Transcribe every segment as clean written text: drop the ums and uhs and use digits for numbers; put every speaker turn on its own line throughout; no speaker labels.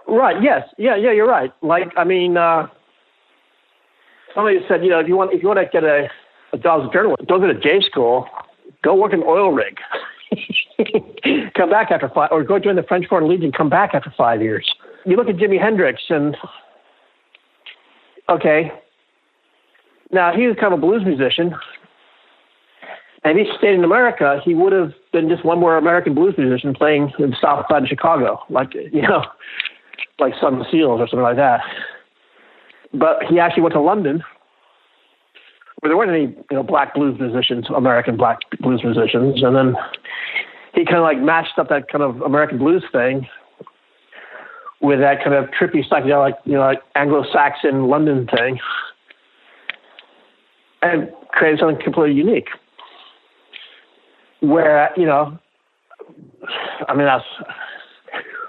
Right. Yes. Yeah. You're right. Like, I mean, somebody said, if you want to get a job as a journalist, don't go to J school. Go work an oil rig. Come back after 5, or go join the French Foreign Legion. Come back after 5 years. You look at Jimi Hendrix, and okay, now he was kind of a blues musician, and if he stayed in America, he would have been just one more American blues musician playing in the South Side of Chicago, like Sun Seals or something like that. But he actually went to London, where there weren't any, black blues musicians, American black blues musicians, and then he kind of like matched up that kind of American blues thing with that kind of trippy psychedelic, like Anglo-Saxon London thing, and created something completely unique. Where, that's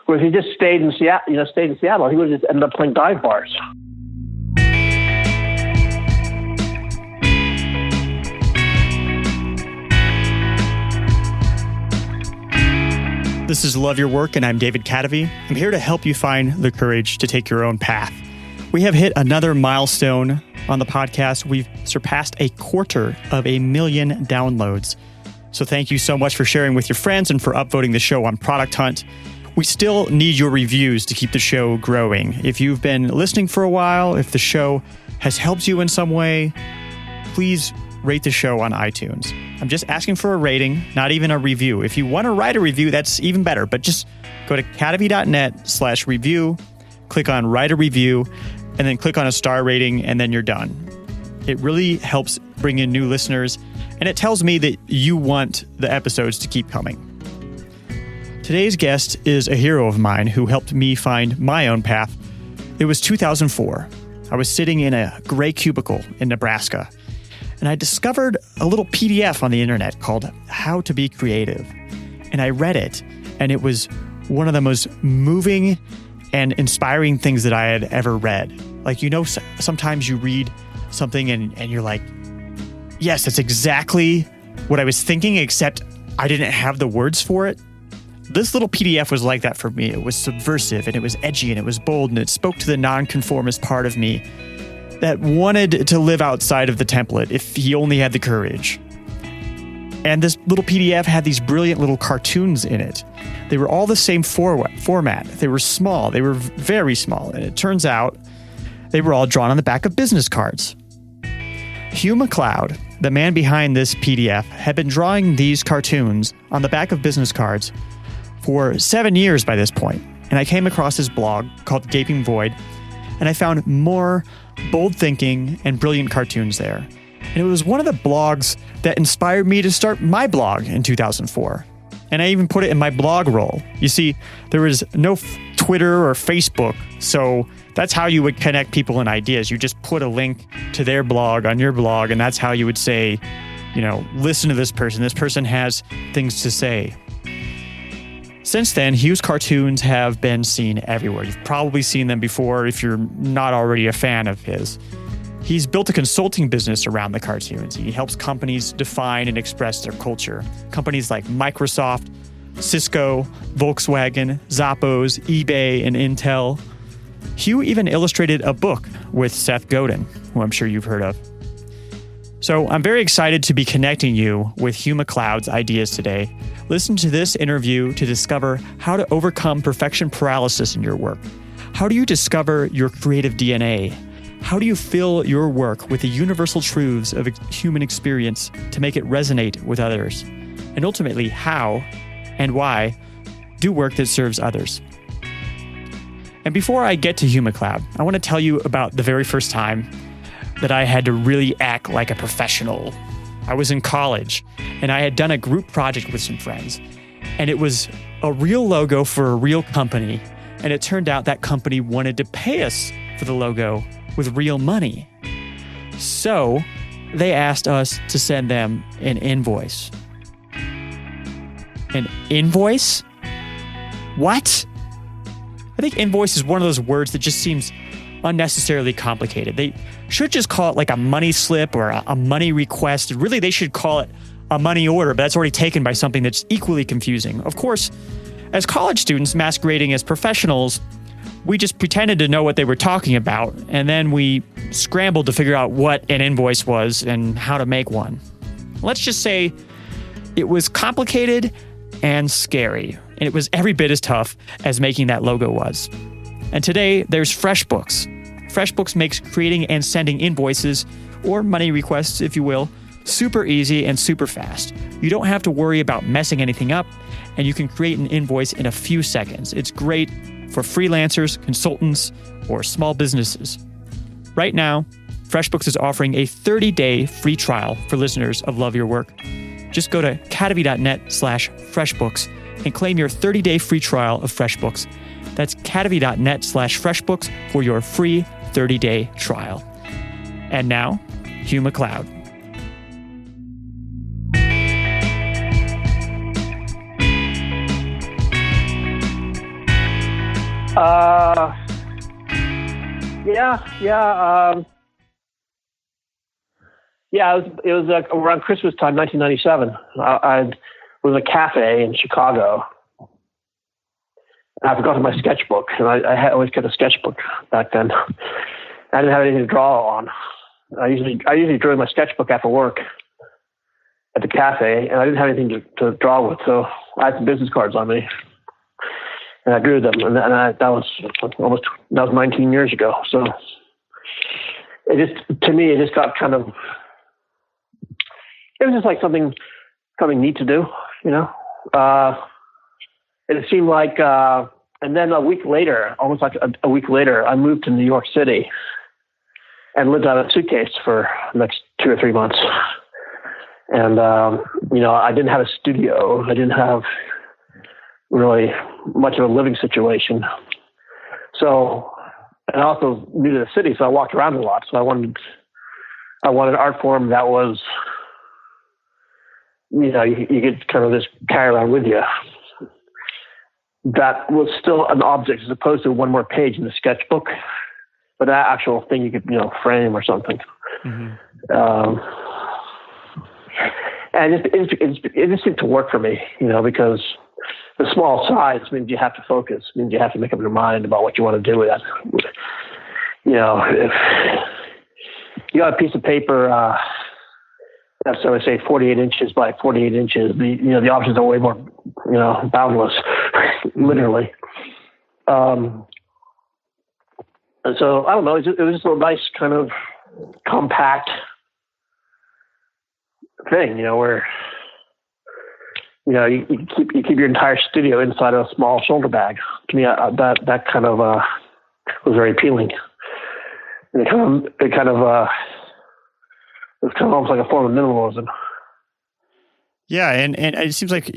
where if he just stayed in Seattle, he would have just ended up playing dive bars.
This is Love Your Work, and I'm David Kadavy. I'm here to help you find the courage to take your own path. We have hit another milestone on the podcast. We've surpassed 250,000 downloads. So thank you so much for sharing with your friends and for upvoting the show on Product Hunt. We still need your reviews to keep the show growing. If you've been listening for a while, if the show has helped you in some way, please rate the show on iTunes. I'm just asking for a rating, not even a review. If you want to write a review, that's even better. But just go to kadavy.net/review, click on write a review, and then click on a star rating, and then you're done. It really helps bring in new listeners, and it tells me that you want the episodes to keep coming. Today's guest is a hero of mine who helped me find my own path. It was 2004. I was sitting in a gray cubicle in Nebraska, and I discovered a little PDF on the internet called How to Be Creative. And I read it, and it was one of the most moving and inspiring things that I had ever read. Like, sometimes you read something and you're like, yes, that's exactly what I was thinking, except I didn't have the words for it. This little PDF was like that for me. It was subversive, and it was edgy, and it was bold, and it spoke to the non-conformist part of me that wanted to live outside of the template if he only had the courage. And this little PDF had these brilliant little cartoons in it. They were all the same format. They were small. They were very small. And it turns out they were all drawn on the back of business cards. Hugh MacLeod, the man behind this PDF, had been drawing these cartoons on the back of business cards for 7 years by this point. And I came across his blog called Gapingvoid, and I found more bold thinking and brilliant cartoons there. And it was one of the blogs that inspired me to start my blog in 2004. And I even put it in my blog role. You see, there was no Twitter or Facebook, so that's how you would connect people and ideas. You just put a link to their blog on your blog, and that's how you would say, listen to this person. This person has things to say. Since then, Hugh's cartoons have been seen everywhere. You've probably seen them before if you're not already a fan of his. He's built a consulting business around the cartoons. He helps companies define and express their culture. Companies like Microsoft, Cisco, Volkswagen, Zappos, eBay, and Intel. Hugh even illustrated a book with Seth Godin, who I'm sure you've heard of. So I'm very excited to be connecting you with Hugh MacLeod's ideas today. Listen to this interview to discover how to overcome perfection paralysis in your work. How do you discover your creative DNA? How do you fill your work with the universal truths of human experience to make it resonate with others? And ultimately, how and why do work that serves others? And before I get to Hugh MacLeod, I want to tell you about the very first time that I had to really act like a professional. I was in college, and I had done a group project with some friends, and it was a real logo for a real company, and it turned out that company wanted to pay us for the logo with real money. So they asked us to send them an invoice. An invoice? What? I think invoice is one of those words that just seems unnecessarily complicated. They should just call it like a money slip or a money request. Really, they should call it a money order, but that's already taken by something that's equally confusing. Of course, as college students masquerading as professionals, we just pretended to know what they were talking about, and then we scrambled to figure out what an invoice was and how to make one. Let's just say it was complicated and scary, and it was every bit as tough as making that logo was. And today, there's FreshBooks. FreshBooks makes creating and sending invoices, or money requests, if you will, super easy and super fast. You don't have to worry about messing anything up, and you can create an invoice in a few seconds. It's great for freelancers, consultants, or small businesses. Right now, FreshBooks is offering a 30-day free trial for listeners of Love Your Work. Just go to cadavy.net/freshbooks and claim your 30-day free trial of FreshBooks. That's cadavy.net/freshbooks for your free 30-day trial. And now, Hugh MacLeod.
It was around Christmas time, 1997. I was a cafe in Chicago. I forgot my sketchbook, and I always kept a sketchbook back then. I didn't have anything to draw on. I usually drew my sketchbook after work at the cafe, and I didn't have anything to draw with, so I had some business cards on me, and I drew them, that was 19 years ago. So to me, it just got kind of. It was just like something neat to do, you know. It seemed like, and then a week later, almost like a week later, I moved to New York City and lived out of a suitcase for the next 2 or 3 months. And, I didn't have a studio. I didn't have really much of a living situation. So, and I also new to the city, so I walked around a lot. So I wanted an art form that was, you could kind of just carry around with you. That was still an object as opposed to one more page in the sketchbook, but that actual thing you could, frame or something. Mm-hmm. And it just seemed to work for me, because the small size means you have to focus, means you have to make up your mind about what you want to do with that. If you got a piece of paper, so I say 48 inches by 48 inches. The options are way more, boundless, literally. And so I don't know. It was just a nice kind of compact thing, where you keep your entire studio inside a small shoulder bag. To me, that kind of was very appealing. And it kind of almost like a form of minimalism.
Yeah, and it seems like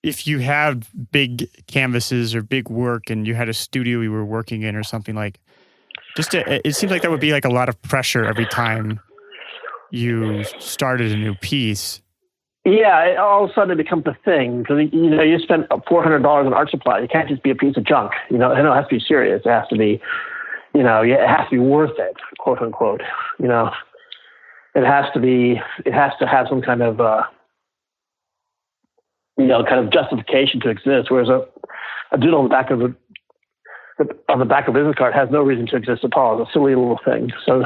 if you have big canvases or big work and you had a studio you were working in or something, like, it seems like that would be like a lot of pressure every time you started a new piece.
Yeah, all of a sudden it becomes a thing because, you spend $400 on art supply. It can't just be a piece of junk. It has to be serious. It has to be, it has to be worth it, quote unquote, It has to have some kind of, kind of justification to exist. Whereas a doodle on the back of a business card has no reason to exist at all. It's a silly little thing. So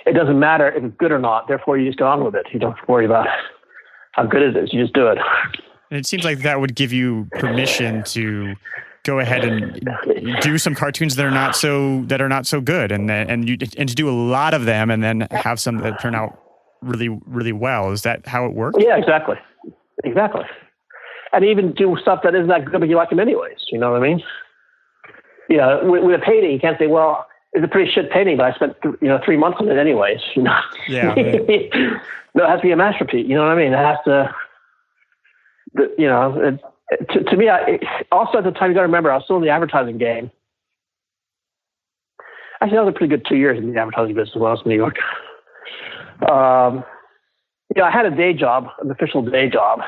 it doesn't matter if it's good or not. Therefore, you just go on with it. You don't worry about how good it is. You just do it.
And it seems like that would give you permission to go ahead and do some cartoons that are not so good, and to do a lot of them, and then have some that turn out really, really well. Is that how it works?
Yeah, exactly. And even do stuff that isn't that good, but you like them anyways. You know what I mean? With a painting, you can't say, well, it's a pretty shit painting, but I spent 3 months on it anyways.
Yeah.
No, it has to be a masterpiece. You know what I mean? It has to. To me, also at the time, you got to remember, I was still in the advertising game. Actually, that was a pretty good 2 years in the advertising business while I was in New York. I had a day job, an official day job.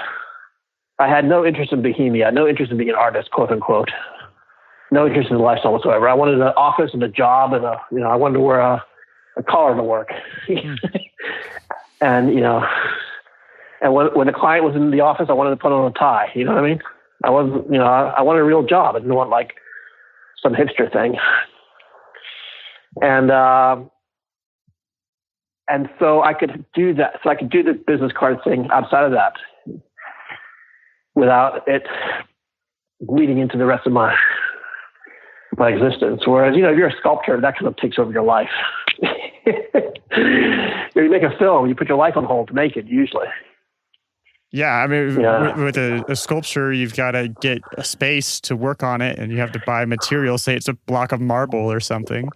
I had no interest in bohemia, no interest in being an artist, quote unquote. No interest in the lifestyle whatsoever. I wanted an office and a job, and I wanted to wear a collar to work. And and when the client was in the office, I wanted to put on a tie. You know what I mean? I wasn't, I wanted a real job. I didn't want like some hipster thing. And so I could do that. So I could do the business card thing outside of that without it bleeding into the rest of my existence. Whereas, if you're a sculptor, that kind of takes over your life. You make a film, you put your life on hold to make it, usually.
Yeah, I mean, with a sculpture, you've got to get a space to work on it, and you have to buy material. Say it's a block of marble or something.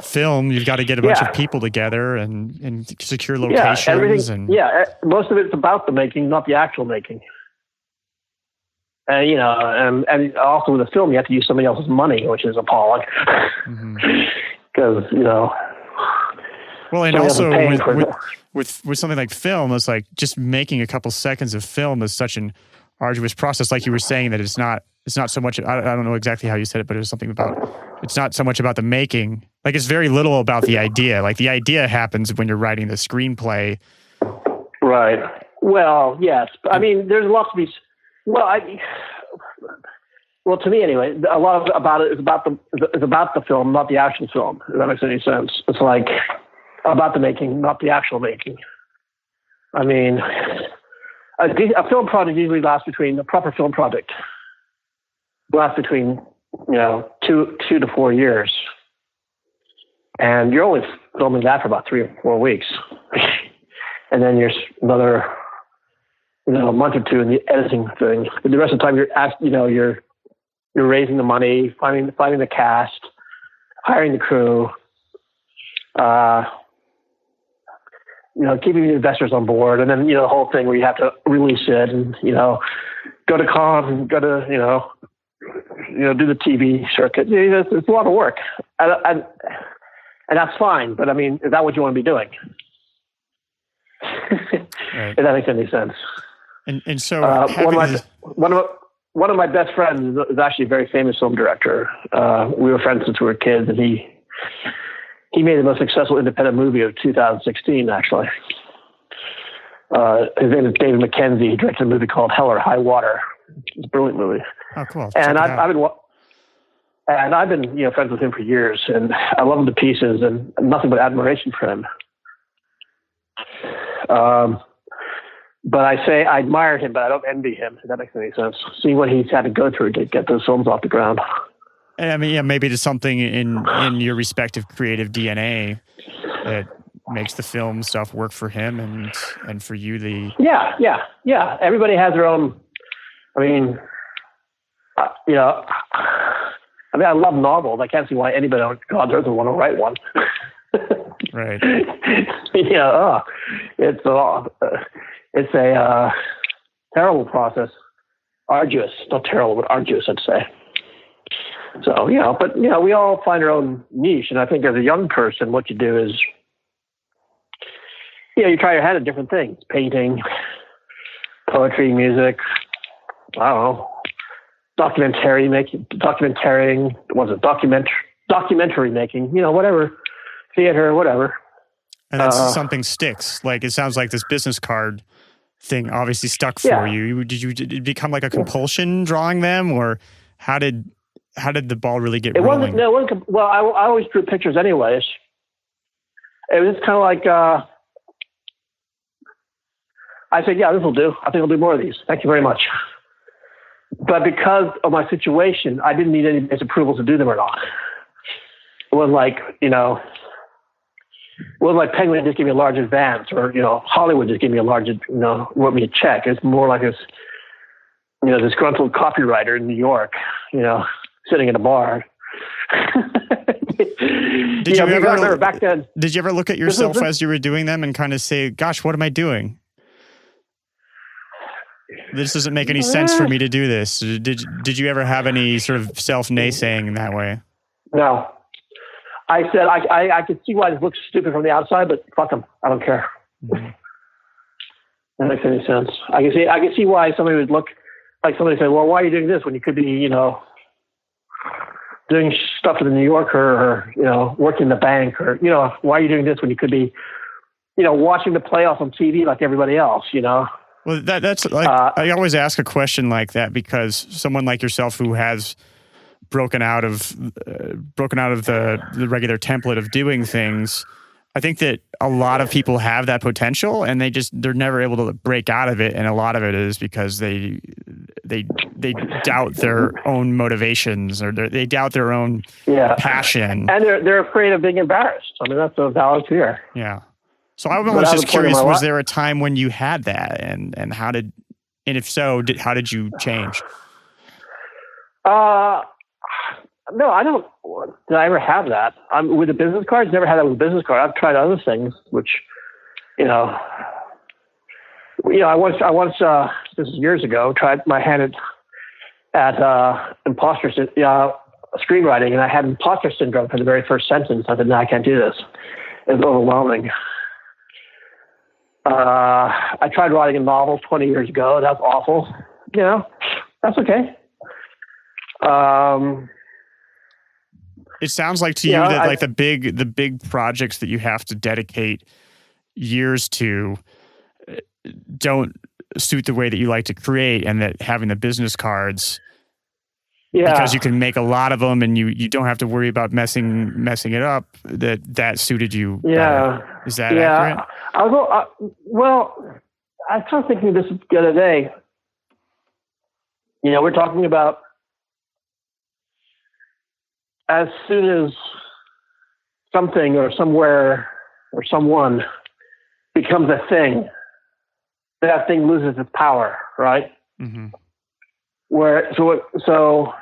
Film, you've got to get a bunch of people together and secure locations.
Most of it's about the making, not the actual making. And also with a film, you have to use somebody else's money, which is appalling. Because,
Well, and also with something like film, it's like just making a couple seconds of film is such an arduous process. Like you were saying, that it's not so much, I don't know exactly how you said it, but it was something about, it's not so much about the making. Like it's very little about the idea. Like the idea happens when you're writing the screenplay.
Right. Well, yes. I mean, there's lots to be, well, to me anyway, a lot of about it is about the film, not the actual film. If that makes any sense. It's like about the making, not the actual making. I mean, a film project usually lasts between a proper film project lasts between 2 to 4 years, and you're only filming that for about 3 or 4 weeks, and then there's another a month or two in the editing thing. But the rest of the time you're raising the money, finding the cast, hiring the crew, keeping the investors on board, and then the whole thing where you have to release it and go to cons, go to do the TV circuit. It's a lot of work, and that's fine. But I mean, is that what you want to be doing?
Right.
If that makes any sense.
And so
one of my best friends is actually a very famous film director. We were friends since we were kids, and he made the most successful independent movie of 2016, actually. His name is David Mackenzie. He directed a movie called Hell or High Water. It's a brilliant movie.
Oh, cool.
And I've been friends with him for years, and I love him to pieces, and nothing but admiration for him. But I say I admire him, but I don't envy him, if that makes any sense. See what he's had to go through to get those films off the ground.
I mean, maybe there's something in your respective creative DNA that makes the film stuff work for him and for you. Yeah.
Everybody has their own. I mean, I love novels. I can't see why anybody on God's earth would want to write one.
Right.
It's a terrible process. Arduous, not terrible, but arduous, I'd say. So, we all find our own niche. And I think as a young person, what you do is, you try your hand at different things. Painting, poetry, music, I don't know, documentary making, whatever, theater, whatever.
And then something sticks. Like, it sounds like this business card thing obviously stuck for you. Did you become like a compulsion drawing them, or how did the ball really get rolling?
It wasn't. Well, I always drew pictures anyways. It was just kind of like, I said, this will do. I think I'll do more of these. Thank you very much. But because of my situation, I didn't need anybody's approval to do them or not. It wasn't like, Penguin just gave me a large advance, or, Hollywood just gave me a large, wrote me a check. It's more like this, disgruntled copywriter in New York, sitting in a bar.
Did you ever back then? Did you ever look at yourself as you were doing them and kind of say, "Gosh, what am I doing? This doesn't make any sense for me to do this." Did you ever have any sort of self-naysaying in that way?
No. I said, I could see why this looks stupid from the outside, but fuck them. I don't care. Mm-hmm. That makes any sense. I can see why somebody would look like somebody say, well, why are you doing this when you could be, doing stuff to the New Yorker, or, working the bank, or, why are you doing this when you could be, watching the playoffs on TV like everybody else,
Well, that's like, I always ask a question like that because someone like yourself who has broken out of the regular template of doing things. I think that a lot of people have that potential, and they're never able to break out of it. And a lot of it is because they doubt their own motivations, or they doubt their own passion,
and they're afraid of being embarrassed. I mean, that's a valid fear.
Yeah. So I was just curious: was there a time when you had that, and if so, how did you change?
No, I don't. Did I ever have that? With the business cards, never had that with a business card. I've tried other things, which, I once this is years ago, tried my hand at imposter screenwriting, and I had imposter syndrome for the very first sentence. I said, no, I can't do this. It was overwhelming. I tried writing a novel 20 years ago. That was awful. That's okay.
It sounds like to you that like the big projects that you have to dedicate years to don't suit the way that you like to create, and that having the business cards, because you can make a lot of them and you don't have to worry about messing it up, that suited you better. Is that accurate? I was
kind of thinking this the other day. We're talking about as soon as something or somewhere or someone becomes a thing, that thing loses its power, right?
Mm-hmm.
So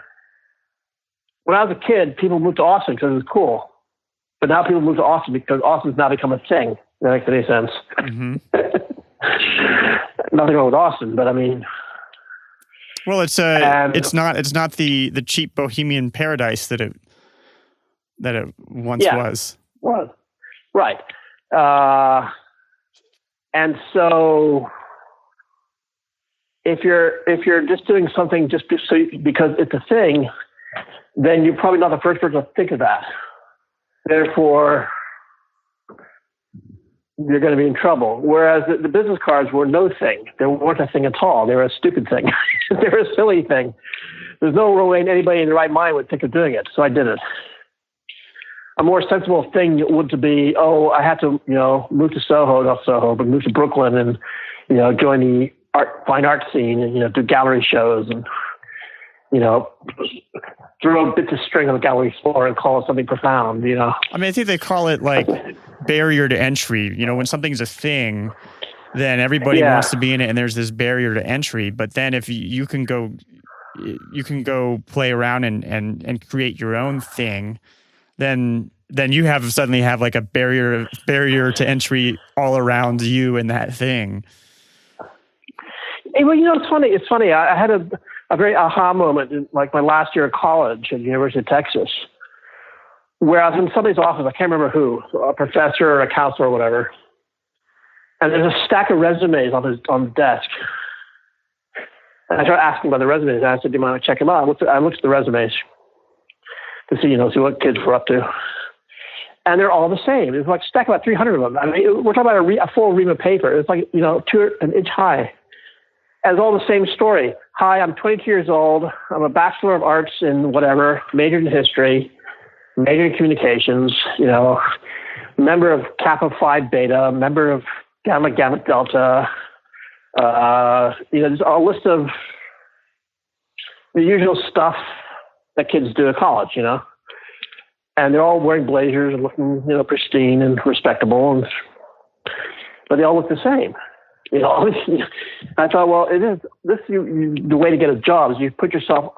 when I was a kid, people moved to Austin because it was cool. But now people move to Austin because Austin's now become a thing. That makes any sense.
Mm-hmm.
Nothing wrong with Austin, but I mean...
Well, it's not the cheap bohemian paradise that it once was.
Was. Right. And so if you're just doing something just because it's a thing, then you're probably not the first person to think of that. Therefore, you're going to be in trouble. Whereas the business cards were no thing. They weren't a thing at all. They were a stupid thing. They were a silly thing. There's no way anybody in their right mind would think of doing it. So I did it. A more sensible thing would to be, I had to, move to not Soho, but move to Brooklyn and, join the fine art scene and, do gallery shows and, throw bits of string on the gallery floor and call it something profound, I mean,
I think they call it like barrier to entry. When something's a thing, then everybody wants to be in it, and there's this barrier to entry. But then if you can go play around and create your own thing, then you suddenly have like a barrier to entry all around you and that thing.
Hey, well, it's funny. I had a very aha moment in like my last year of college at the University of Texas, where I was in somebody's office. I can't remember who, a professor or a counselor or whatever. And there's a stack of resumes on the desk. And I started asking about the resumes. And I said, do you mind to check them out? I looked at the resumes to see what kids were up to. And they're all the same. It was like a stack of about 300 of them. I mean, we're talking about a full ream of paper. It's like, an inch high. And it's all the same story. Hi, I'm 22 years old. I'm a Bachelor of Arts in whatever, majored in history, majored in communications, member of Kappa Phi Beta, member of Gamma Delta. There's a list of the usual stuff that kids do at college, and they're all wearing blazers and looking, pristine and respectable, but they all look the same. I thought, well, the way to get a job is you put yourself,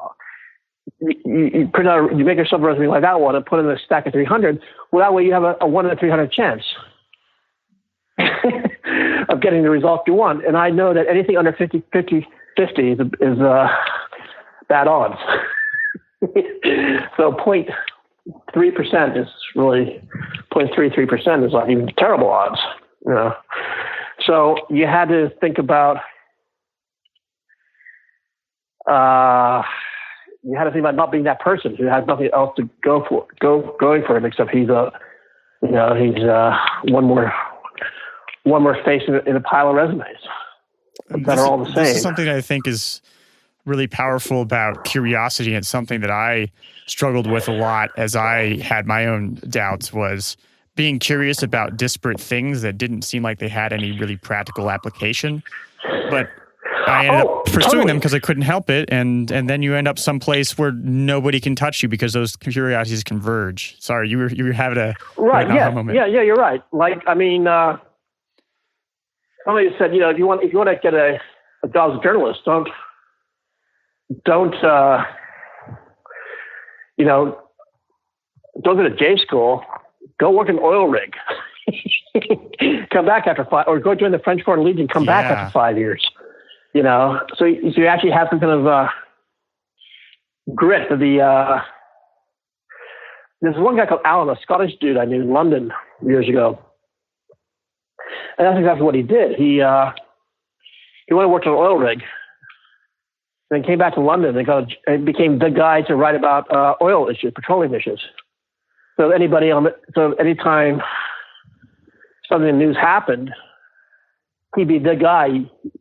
you make yourself a resume like that one and put in a stack of 300. Well, that way you have a 1 in 300 chance of getting the result you want. And I know that anything under 50 is bad odds. So 0.3% is really 0.33% is not even terrible odds. So you had to think about not being that person who has nothing else to going for him except he's one more face in a pile of resumes that are all the same.
This is something that I think is really powerful about curiosity, and it's something that I struggled with a lot as I had my own doubts, was being curious about disparate things that didn't seem like they had any really practical application. But I ended up pursuing them because I couldn't help it, and then you end up someplace where nobody can touch you because those curiosities converge. Sorry, you were having a moment.
Yeah, you're right. Like, I mean, somebody said, if you want to get a job as a journalist, don't go to J school. Go work in an oil rig. Come back after 5, or go join the French Foreign Legion. Come back after 5 years. So you actually have some kind of grit. There's one guy called Alan, a Scottish dude I knew in London years ago, and that's exactly what he did. He went and worked on an oil rig, then came back to London and became the guy to write about oil issues, petroleum issues. So anytime something in the news happened, he'd be the guy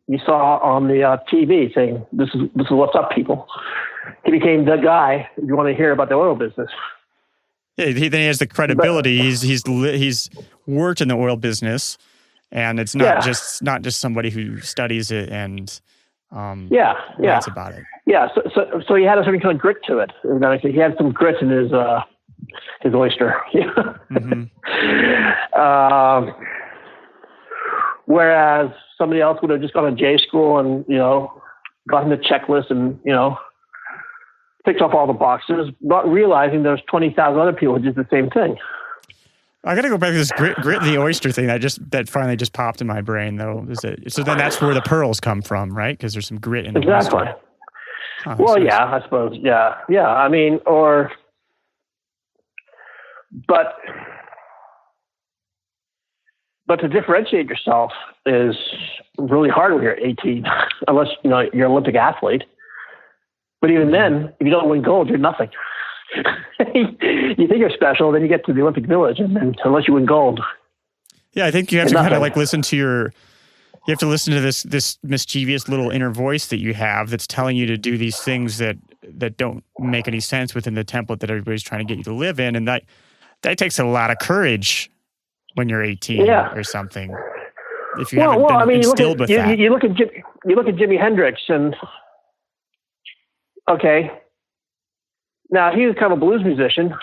you saw on the TV saying, "This is what's up, people." He became the guy if you want to hear about the oil business.
Yeah, then he has the credibility. He's worked in the oil business, and it's not just somebody who studies it and writes about it. Yeah,
so he had a certain kind of grit to it. He had some grit in his oyster.
Mm-hmm.
Whereas somebody else would have just gone to J school and, gotten the checklist and, ticked off all the boxes, not realizing there's 20,000 other people who did the same thing.
I got to go back to this grit the oyster thing that finally just popped in my brain, though. So then that's where the pearls come from, right? Because there's some grit in the oyster.
Oh, well, yeah, I suppose. Yeah. I mean, But to differentiate yourself is really hard when you're 18, unless you're an Olympic athlete. But even then, if you don't win gold, you're nothing. You think you're special, then you get to the Olympic Village, and then unless you win gold,
yeah, I think you have to kind of like listen to this mischievous little inner voice that you have that's telling you to do these things that don't make any sense within the template that everybody's trying to get you to live in, and that takes a lot of courage when you're 18 or something. If you haven't been instilled with that.
You look at Jimi Hendrix, and now he was kind of a blues musician,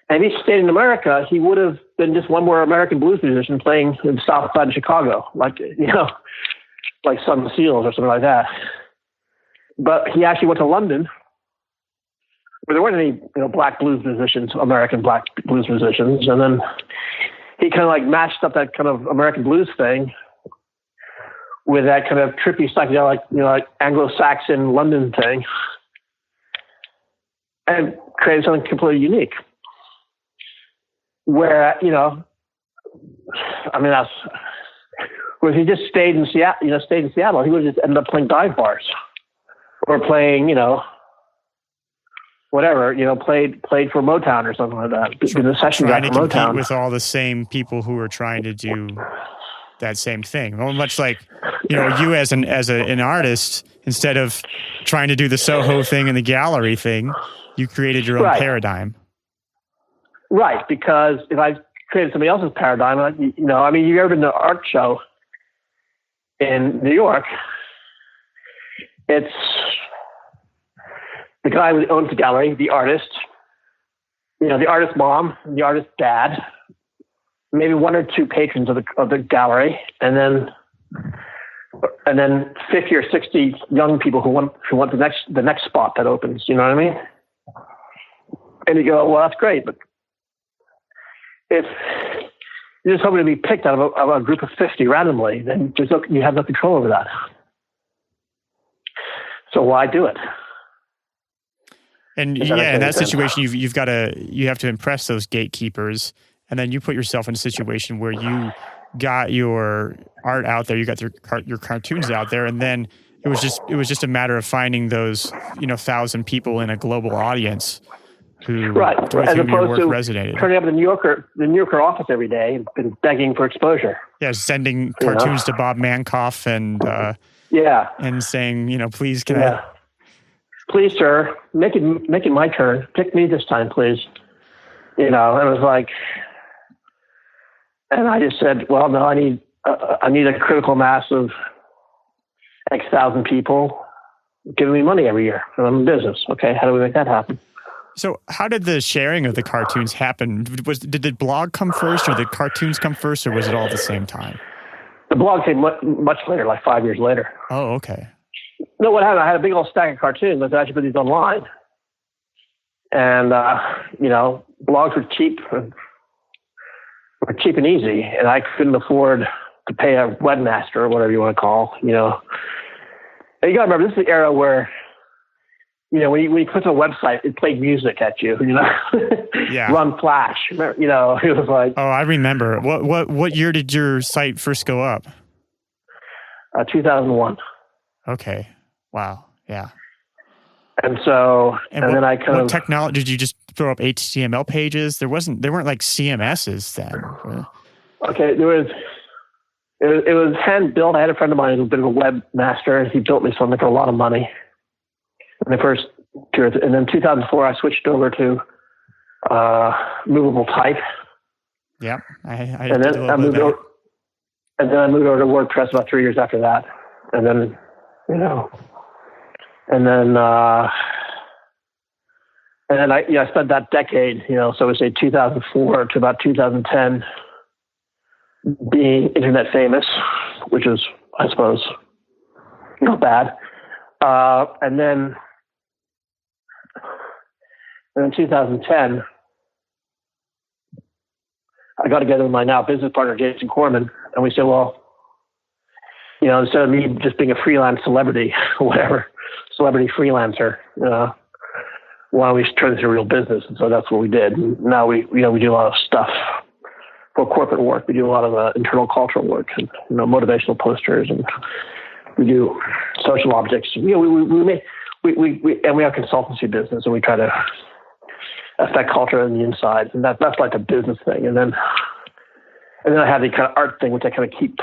and if he stayed in America, he would have been just one more American blues musician playing in the South Side of Chicago, like Sun Seals or something like that. But he actually went to London, where there weren't any black blues musicians, American black blues musicians, and then he kind of like matched up that kind of American blues thing with that kind of trippy psychedelic, like Anglo-Saxon London thing, and created something completely unique. Where that's where if he just stayed in Seattle, he would just end up playing dive bars or playing, whatever, played for Motown or something like that. Been a session guy for Motown.
Compete with all the same people who are trying to do that same thing. Well, much like, you as an artist, instead of trying to do the Soho thing and the gallery thing, you created your own paradigm.
Right, because if I created somebody else's paradigm, you've ever been to an art show in New York? It's the guy who owns the gallery, the artist, the artist's mom, the artist's dad, maybe one or two patrons of the gallery, and then 50 or 60 young people who want the next spot that opens. You know what I mean? And you go, well, that's great, but if you're just hoping to be picked out of a group of 50 randomly, then you have no control over that. So why do it?
And in that situation, you have to impress those gatekeepers, and then you put yourself in a situation where you got your art out there, you got your cartoons out there, and then it was just a matter of finding those 1,000 people in a global audience who
as opposed to
resonated.
Turning up in the New Yorker office every day and begging for exposure.
Yeah, sending cartoons to Bob Mankoff and
Yeah.
And saying, please, can I?
Please, sir, make it my turn. Pick me this time, please. And it was like, and I just said, well, no, I need a critical mass of X thousand people giving me money every year. And I'm in business. Okay, how do we make that happen?
So how did the sharing of the cartoons happen? Did the blog come first, or the cartoons come first, or was it all at the same time?
The blog came much later, like 5 years later.
Oh, okay.
No, what happened? I had a big old stack of cartoons. I actually put these online. And, blogs were cheap and easy. And I couldn't afford to pay a webmaster or whatever you want to call, And you got to remember, this is the era where, when you click on a website, it played music at you,
Yeah.
Run Flash. It was like...
Oh, I remember. What year did your site first go up?
2001.
Okay. Wow. Yeah.
And so, then I
what technology did you just throw up HTML pages? There weren't like CMSs then.
Okay, it was hand built. I had a friend of mine who was a bit of a webmaster. He built me something for a lot of money. And then 2004, I switched over to movable type.
Yeah,
and then I moved over to WordPress about 3 years after that. And then, I spent that decade, so we say 2004 to about 2010 being internet famous, which is, I suppose, not bad. And then in 2010, I got together with my now business partner, Jason Corman, and we said, well, instead of me just being a freelance celebrity or whatever, celebrity freelancer, why don't we turn this into a real business? And so that's what we did. And now we do a lot of stuff for corporate work. We do a lot of internal cultural work and, motivational posters, and we do social objects. We have a consultancy business, and we try to affect culture on the inside, and that's like a business thing. And then I have the kind of art thing, which I kind of keep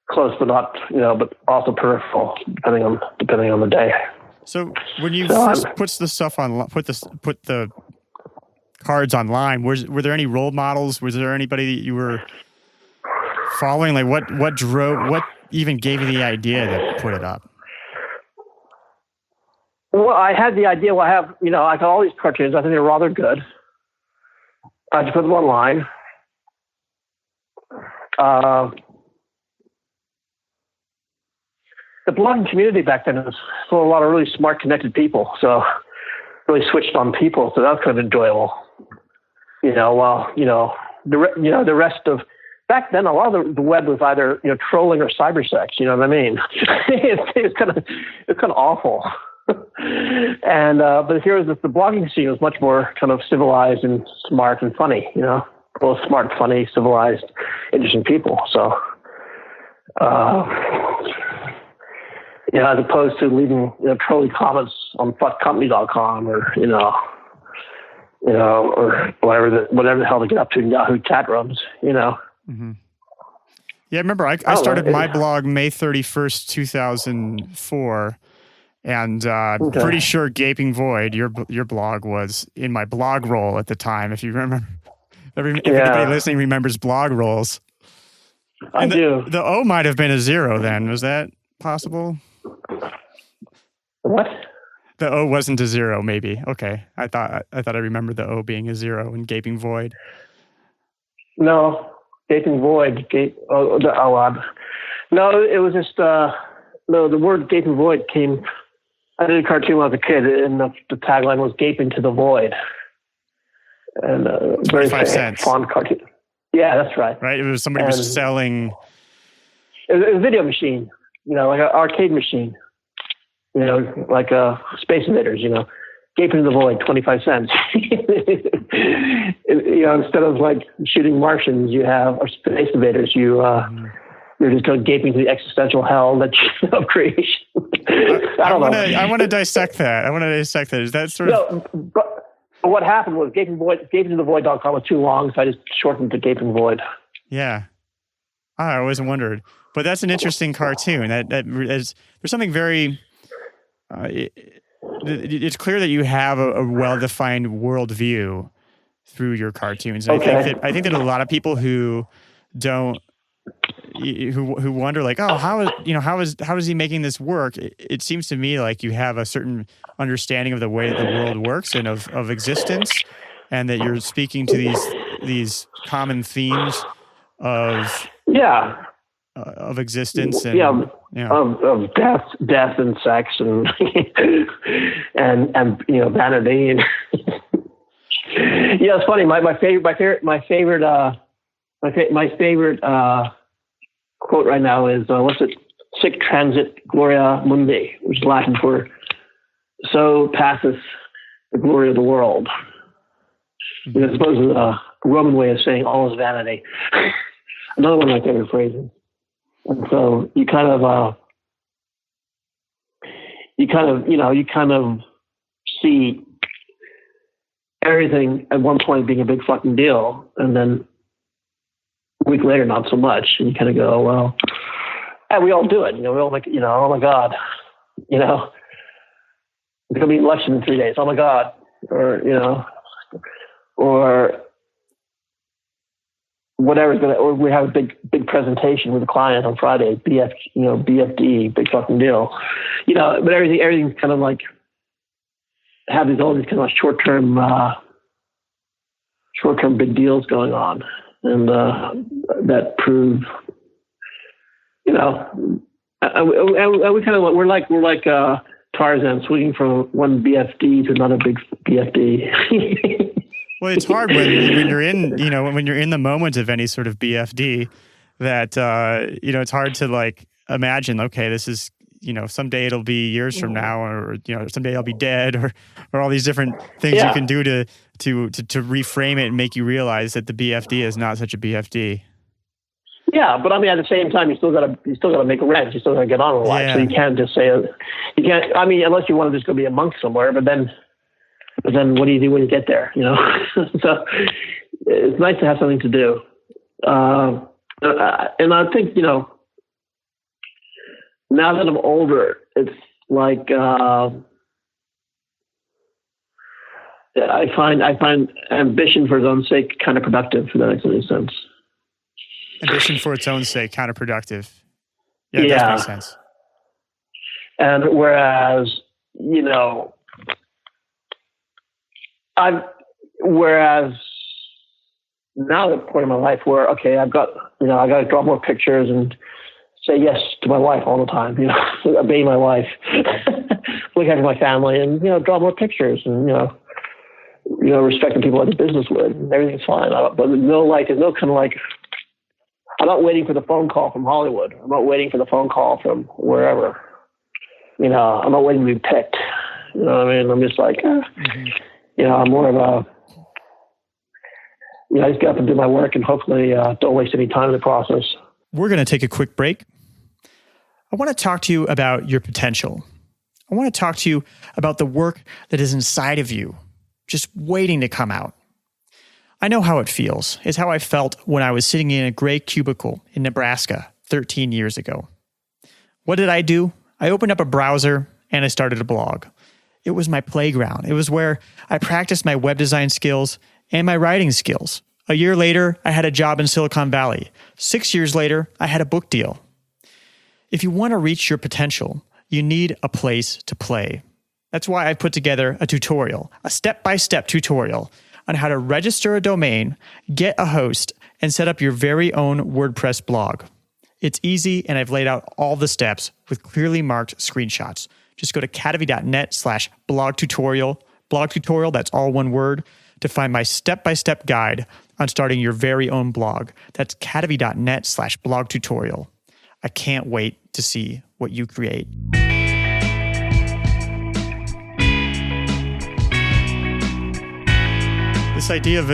close, but not, but also peripheral, depending on the day.
So when you first put the stuff on, put the cards online, were there any role models? Was there anybody that you were following? Like what even gave you the idea to put it up?
Well, I had the idea. Well, I got all these cartoons. I think they're rather good. I just put them online. The blogging community back then was full of a lot of really smart, connected people. So really switched on people. So that was kind of enjoyable. The rest of back then, a lot of the web was either trolling or cybersex. You know what I mean? It's kind of awful. And but here was the blogging scene was much more kind of civilized and smart and funny. Both smart, funny, civilized, interesting people. So. As opposed to leaving trolling comments on fuckcompany.com or or whatever the hell to get up to in Yahoo chat rooms.
Mm-hmm. Yeah, I remember I started my blog May 31st, 2004, and pretty sure Gapingvoid, your blog was in my blog roll at the time. If you remember, if anybody listening remembers blog rolls,
I do.
The O might have been a 0 then. Was that possible?
What?
The O wasn't a 0, maybe. Okay, I thought I remembered the O being a 0 in Gapingvoid.
No, Gapingvoid. No, it was just the word Gapingvoid came. I did a cartoon when I was a kid, and the tagline was "Gaping to the Void." And
25 cents.
Fun cartoon. Yeah, that's right.
Right, it was somebody was selling.
It was a video machine. Like an arcade machine, like Space Invaders, Gaping to the Void, 25 cents. Instead of like shooting Martians, or Space Invaders, you're just kind of gaping to the existential hell of creation. I
want to dissect that. Is that sort of...
But what happened was gapingtothevoid.com was too long, so I just shortened to Gapingvoid.
Yeah. I always wondered, but that's an interesting cartoon. There's something very. It's clear that you have a well-defined worldview through your cartoons. And
Okay.
I think that a lot of people who don't, who wonder like, oh, how is he making this work? It seems to me like you have a certain understanding of the way that the world works and of existence, and that you're speaking to these common themes of existence and
of death and sex and and vanity and it's funny. My favorite quote right now is what's it? Sic transit gloria mundi, which is Latin for "so passeth the glory of the world." I suppose it's a Roman way of saying all is vanity. Another one of my favorite phrases. And so you kind of see everything at one point being a big fucking deal, and then a week later, not so much. And you kind of go, well, and we all do it. We all like, oh my God, it's going to be an election in 3 days. Oh my God. Or whatever's or we have a big presentation with a client on Friday, BFD, big fucking deal, but everything's kind of like have all these kind of short-term big deals going on. And, that prove, and we kind of, we're like Tarzan swinging from one BFD to another big BFD.
Well, it's hard when you're in, when you're in the moment of any sort of BFD that, it's hard to like imagine, okay, this is, someday it'll be years from now, or, someday I'll be dead, or all these different things you can do to reframe it and make you realize that the BFD is not such a BFD.
Yeah, but I mean, at the same time, you still got to make rent. You still got to get on with life. So you can't just say, unless you want to just go be a monk somewhere, but then what do you do when you get there? So it's nice to have something to do. And I think, now that I'm older, it's like, I find ambition for its own sake kind of productive, if that makes any sense.
Ambition for its own sake, counterproductive. Yeah, it does make sense.
And whereas now at the point in my life where, okay, I got to draw more pictures and say yes to my wife all the time, obey my wife, look after my family, and, draw more pictures and, respect the people I do business with, and everything's fine. But there's no kind of like, I'm not waiting for the phone call from Hollywood. I'm not waiting for the phone call from wherever. I'm not waiting to be picked. You know what I mean? I'm just like, I'm more of a, I just get up and do my work and hopefully don't waste any time in the process.
We're going to take a quick break. I want to talk to you about your potential. I want to talk to you about the work that is inside of you, just waiting to come out. I know how it feels. It's how I felt when I was sitting in a gray cubicle in Nebraska 13 years ago. What did I do? I opened up a browser and I started a blog. It was my playground. It was where I practiced my web design skills and my writing skills. A year later, I had a job in Silicon Valley. 6 years later, I had a book deal. If you want to reach your potential, you need a place to play. That's why I put together a tutorial, a step-by-step tutorial on how to register a domain, get a host, and set up your very own WordPress blog. It's easy, and I've laid out all the steps with clearly marked screenshots. Just go to cadavy.net/blog tutorial, that's all one word, to find my step-by-step guide on starting your very own blog. That's cadavy.net/blog tutorial. I can't wait to see what you create. This idea of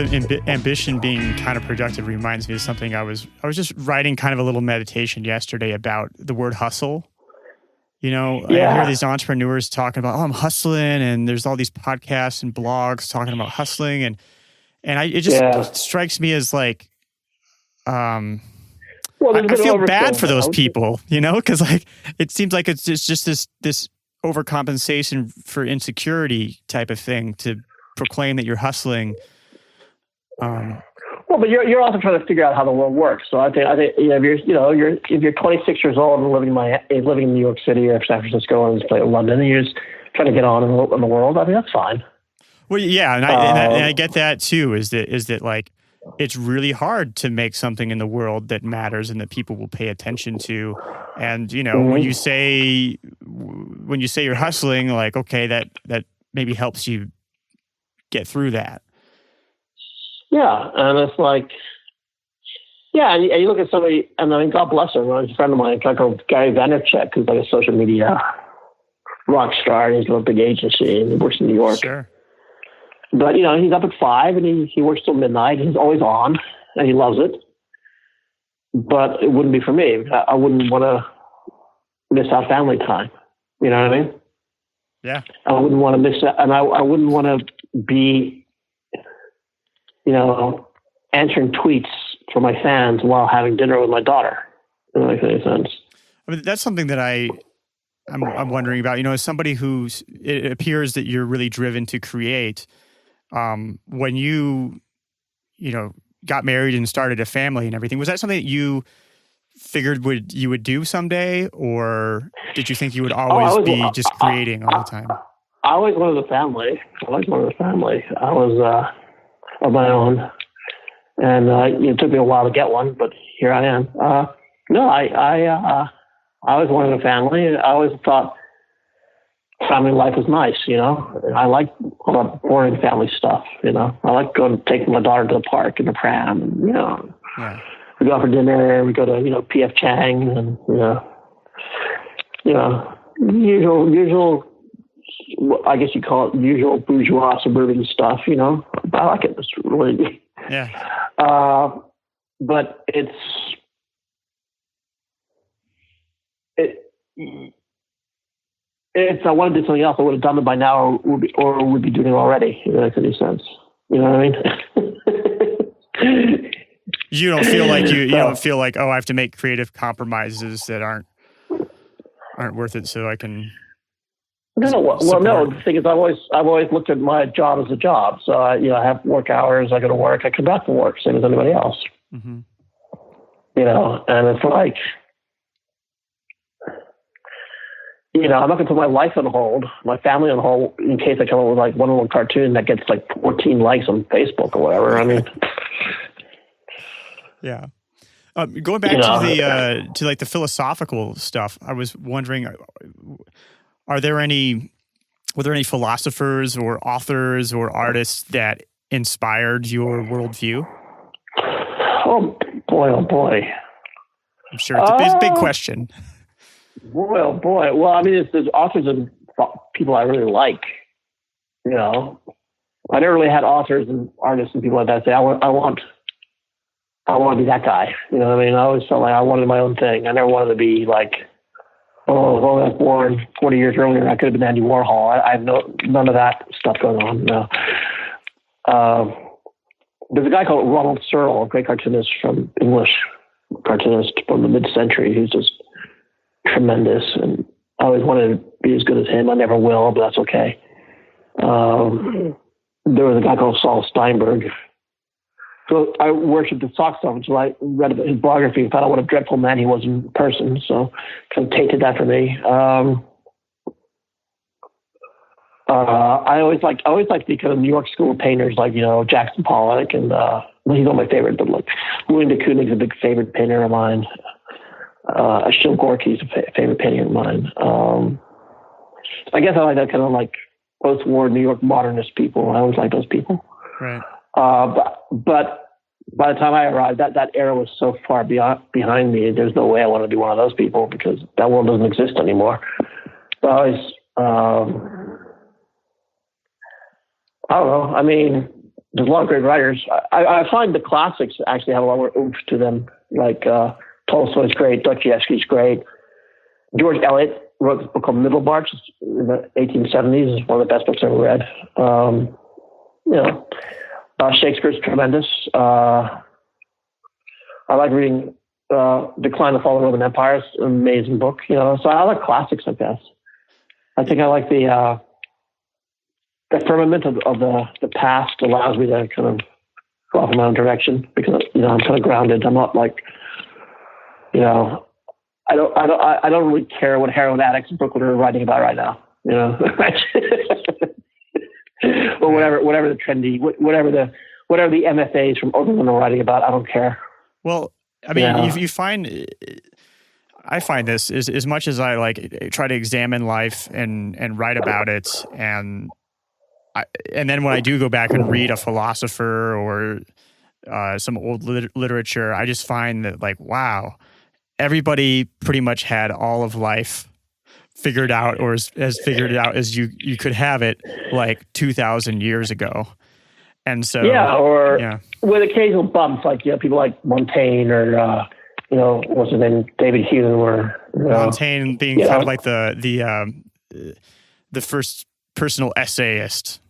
ambition being counterproductive reminds me of something I was just writing kind of a little meditation yesterday about the word hustle. I hear these entrepreneurs talking about, I'm hustling, and there's all these podcasts and blogs talking about hustling, and it just strikes me as like,
Well,
I feel bad for those people, because like it seems like it's just this overcompensation for insecurity type of thing to proclaim that you're hustling.
Well, but you're also trying to figure out how the world works. So I think if you're 26 years old and living in New York City or San Francisco and in London, and you're just trying to get on in the world, I think that's fine.
Well, yeah, and I get that too. Is that like it's really hard to make something in the world that matters and that people will pay attention to. And when you say you're hustling, like okay, that maybe helps you get through that.
Yeah, and it's like, and you look at somebody, and I mean, God bless him. He's a friend of mine, Gary Vaynerchuk, who's like a social media rock star, and he's got a big agency, and he works in New York.
Sure.
But, he's up at 5, and he works till midnight. He's always on, and he loves it. But it wouldn't be for me. I wouldn't want to miss out family time. You know what I mean?
Yeah.
I wouldn't want to miss that, and I wouldn't want to be answering tweets for my fans while having dinner with my daughter. It doesn't make any sense.
I mean, that's something that I'm wondering about. As somebody it appears that you're really driven to create. When you got married and started a family and everything, was that something that you figured you would do someday, or did you think you would always be just creating all the time?
I always wanted a family. I was of my own, and it took me a while to get one, but here I am. I always wanted a family. I always thought family life was nice. I like all that boring family stuff. I like taking my daughter to the park in the pram, and
Yeah.
We go out for dinner. We go to P.F. Chang, and usual. I guess you call it usual bourgeois suburban stuff, But I like it. It's really, but it's if I wanted to do something else, I would have done it by now, or would be doing it already. If that makes any sense, you know what I mean?
You don't feel like you don't feel like, I have to make creative compromises that aren't worth it, so I can.
No. Well, no. The thing is, I've always looked at my job as a job. So I have work hours. I go to work. I come back from work, same as anybody else.
Mm-hmm.
And it's like, I'm not going to put my life on hold, my family on hold, in case I come up with like one cartoon that gets like 14 likes on Facebook or whatever. I mean,
yeah. Going back to the philosophical stuff, I was wondering. Were there any philosophers or authors or artists that inspired your worldview?
Oh boy.
I'm sure it's a big question.
Boy. Well, I mean, there's authors and people I really like. I never really had authors and artists and people like that say, I want to be that guy. You know what I mean? I always felt like I wanted my own thing. I never wanted to be like, I was born 40 years earlier. I could have been Andy Warhol. I have none of that stuff going on. No. There's a guy called Ronald Searle, a great cartoonist English cartoonist from the mid-century, who's just tremendous. And I always wanted to be as good as him. I never will, but that's okay. There was a guy called Saul Steinberg. So I worshipped the sock stuff until I read his biography and found out what a dreadful man he was in person. So kind of tainted that for me. I always liked the kind of New York school painters like, Jackson Pollock and, he's not my favorite, but like William de Kooning's a big favorite painter of mine. Achille Gorky's a favorite painter of mine. I guess I like that kind of like post-war New York modernist people. I always like those people.
Right.
But by the time I arrived, that era was so far behind me. There's no way I want to be one of those people because that world doesn't exist anymore. So I was, I don't know. I mean, there's a lot of great writers. I find the classics actually have a lot more oomph to them. Like Tolstoy's great, Dostoevsky's great. George Eliot wrote a book called Middlemarch in the 1870s. It's one of the best books I've ever read. Shakespeare's tremendous. I like reading Decline and Fall of the Roman Empire is an amazing book. So I like classics, I guess. I think I like the firmament of the past allows me to kind of go off in my own direction because I'm kind of grounded. I'm not like, I don't really care what heroin addicts in Brooklyn are writing about right now. Or whatever the trendy, whatever the MFAs from Oberlin are writing about. I don't care.
Well, I mean, I find this is as much as I like try to examine life and write about it, and then when I do go back and read a philosopher or some old literature, I just find that like, wow, everybody pretty much had all of life figured out, or as figured it out as you could have it like 2,000 years ago. And so with occasional bumps, like people like Montaigne or what's his name, David Hume, or Montaigne being kind of like the first personal essayist.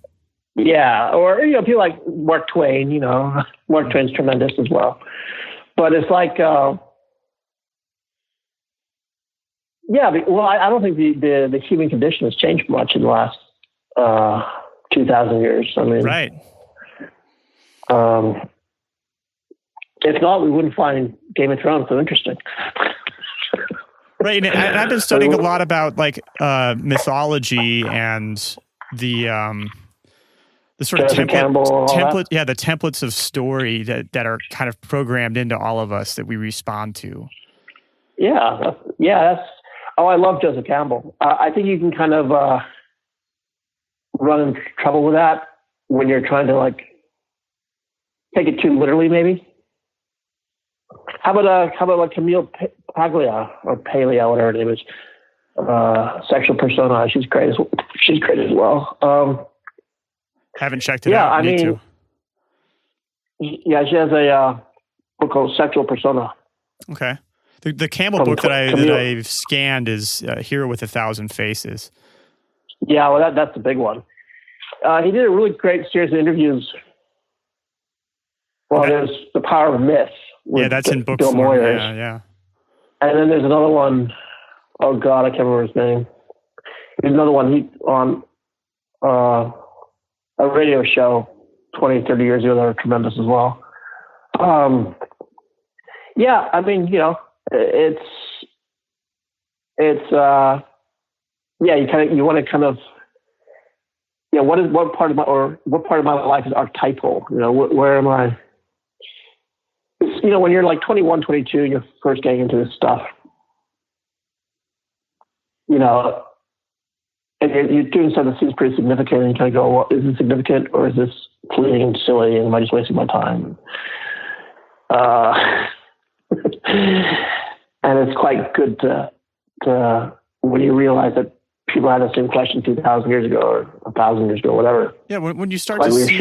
Yeah, or people like Mark Twain. Mark Twain's tremendous as well. But it's like, I don't think the human condition has changed much in the last 2,000 years. I mean,
right.
If not, we wouldn't find Game of Thrones so interesting.
Right, and I've been studying a lot about like mythology and the sort of template, the templates of story that are kind of programmed into all of us that we respond to.
I love Joseph Campbell. I think you can kind of run into trouble with that when you're trying to like take it too literally, maybe. How about like Camille Paglia or Paglia, whatever her name is, Sexual Persona? She's great as well.
Haven't checked it out. Need to.
Yeah, she has a book called Sexual Persona.
Okay. The Campbell book that I've scanned is Hero with 1,000 Faces.
Yeah, well, that's the big one. He did a really great series of interviews. Well, there's The Power of Myth.
Yeah, that's in book
Bill
form.
Moyers.
Yeah.
And then there's another one. Oh God, I can't remember his name. There's another one. He on a radio show 20, 30 years ago that were tremendous as well. I mean, you want to kind of, what part of my life is archetypal? Where am I? When you're like 21, 22, you're first getting into this stuff, and you're doing something that seems pretty significant, and you kind of go, well, is this significant or is this fleeting and silly, and am I just wasting my time? And it's quite good to when you realize that people had the same question 2,000 years ago or 1,000 years ago, whatever.
Yeah, when you start to see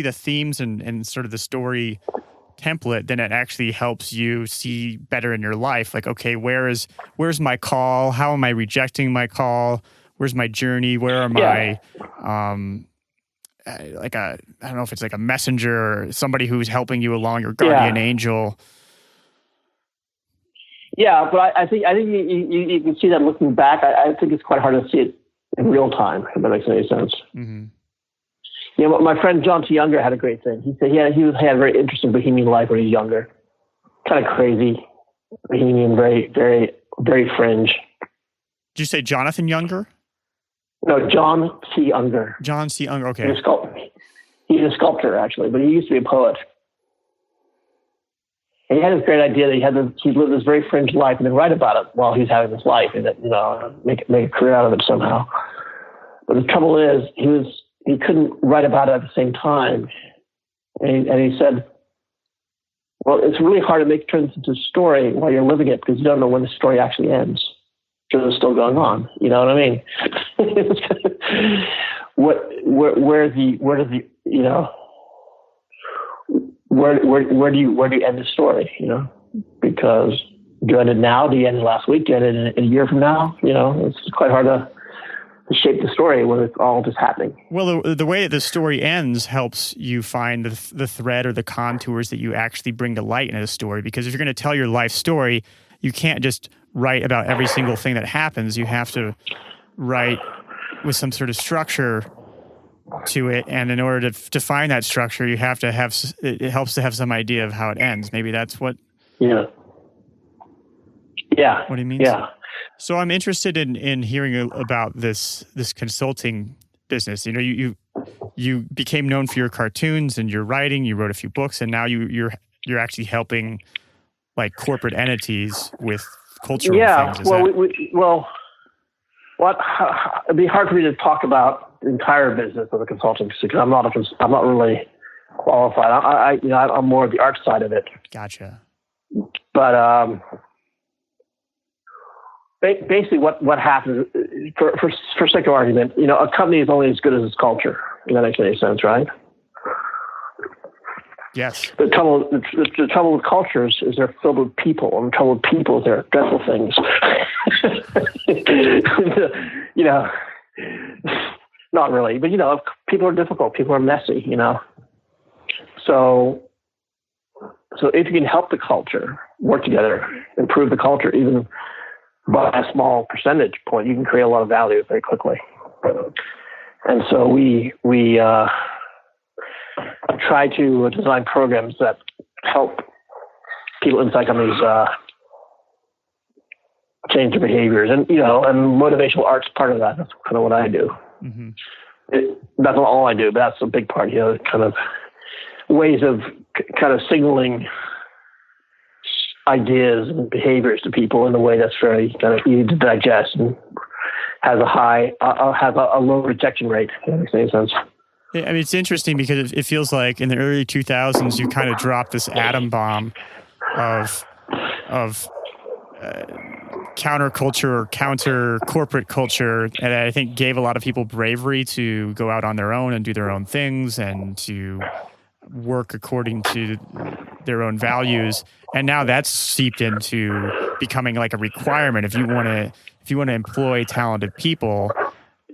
the themes and sort of the story template, then it actually helps you see better in your life. Like, okay, where's my call? How am I rejecting my call? Where's my journey? Where am I? I don't know if it's like a messenger or somebody who's helping you along, your guardian angel. Yeah, but I think you can see that looking back. I think it's quite hard to see it in real time, if that makes any sense. Mm-hmm. My friend John T. Younger had a great thing. He said he had a very interesting bohemian life when he was younger. Kind of crazy, bohemian, very, very, very fringe. Did you say Jonathan Younger? No, John C. Younger. John C. Younger, okay. He's a sculptor, actually, but he used to be a poet. And he had this great idea that he lived this very fringe life and then write about it while he's having this life and make a career out of it somehow. But the trouble is, he couldn't write about it at the same time. And he said, well, it's really hard to make turn into a story while you're living it because you don't know when the story actually ends. Because it's still going on. You know what I mean? Where do you end the story? Because do you end it now? Do you end it last week? Do you end it in a year from now? It's quite hard to
shape the story when it's all just happening.
Well, the way that the story ends helps you find the thread or the contours that you actually bring to light in a story. Because if you're going to tell your life story, you can't just write about every single thing that happens. You have to write with some sort of structure to it. And in order to find that structure, you have to have, it helps to have some idea of how it ends. Maybe that's what...
Yeah.
What he means?
Yeah.
So I'm interested in hearing about this consulting business. You know, you became known for your cartoons and your writing. You wrote a few books, and now you're actually helping like corporate entities with cultural things.
It'd be hard for me to talk about the entire business of the consulting because I'm not really qualified. I'm more of the art side of it.
Gotcha.
But basically, what happens for sake of argument, you know, a company is only as good as its culture. If that makes any sense, right?
Yes.
The trouble with cultures is they're filled with people, and the trouble with people is they're dreadful things. You know, not really, but you know, people are difficult. People are messy. You know, so if you can help the culture work together, improve the culture, even by a small percentage point, you can create a lot of value very quickly. And so we try to design programs that help people inside companies change their behaviors, and you know, and motivational art's part of that. That's kind of what I do. Mm-hmm. That's not all I do, but that's a big part. You know, kind of ways of kind of signaling ideas and behaviors to people in a way that's very kind of easy to digest and has a low rejection rate. If that makes any sense.
I mean, it's interesting because it feels like in the early 2000s, you kind of dropped this atom bomb of counterculture or counter corporate culture, and I think gave a lot of people bravery to go out on their own and do their own things and to work according to their own values. And now that's seeped into becoming like a requirement. If you want to employ talented people,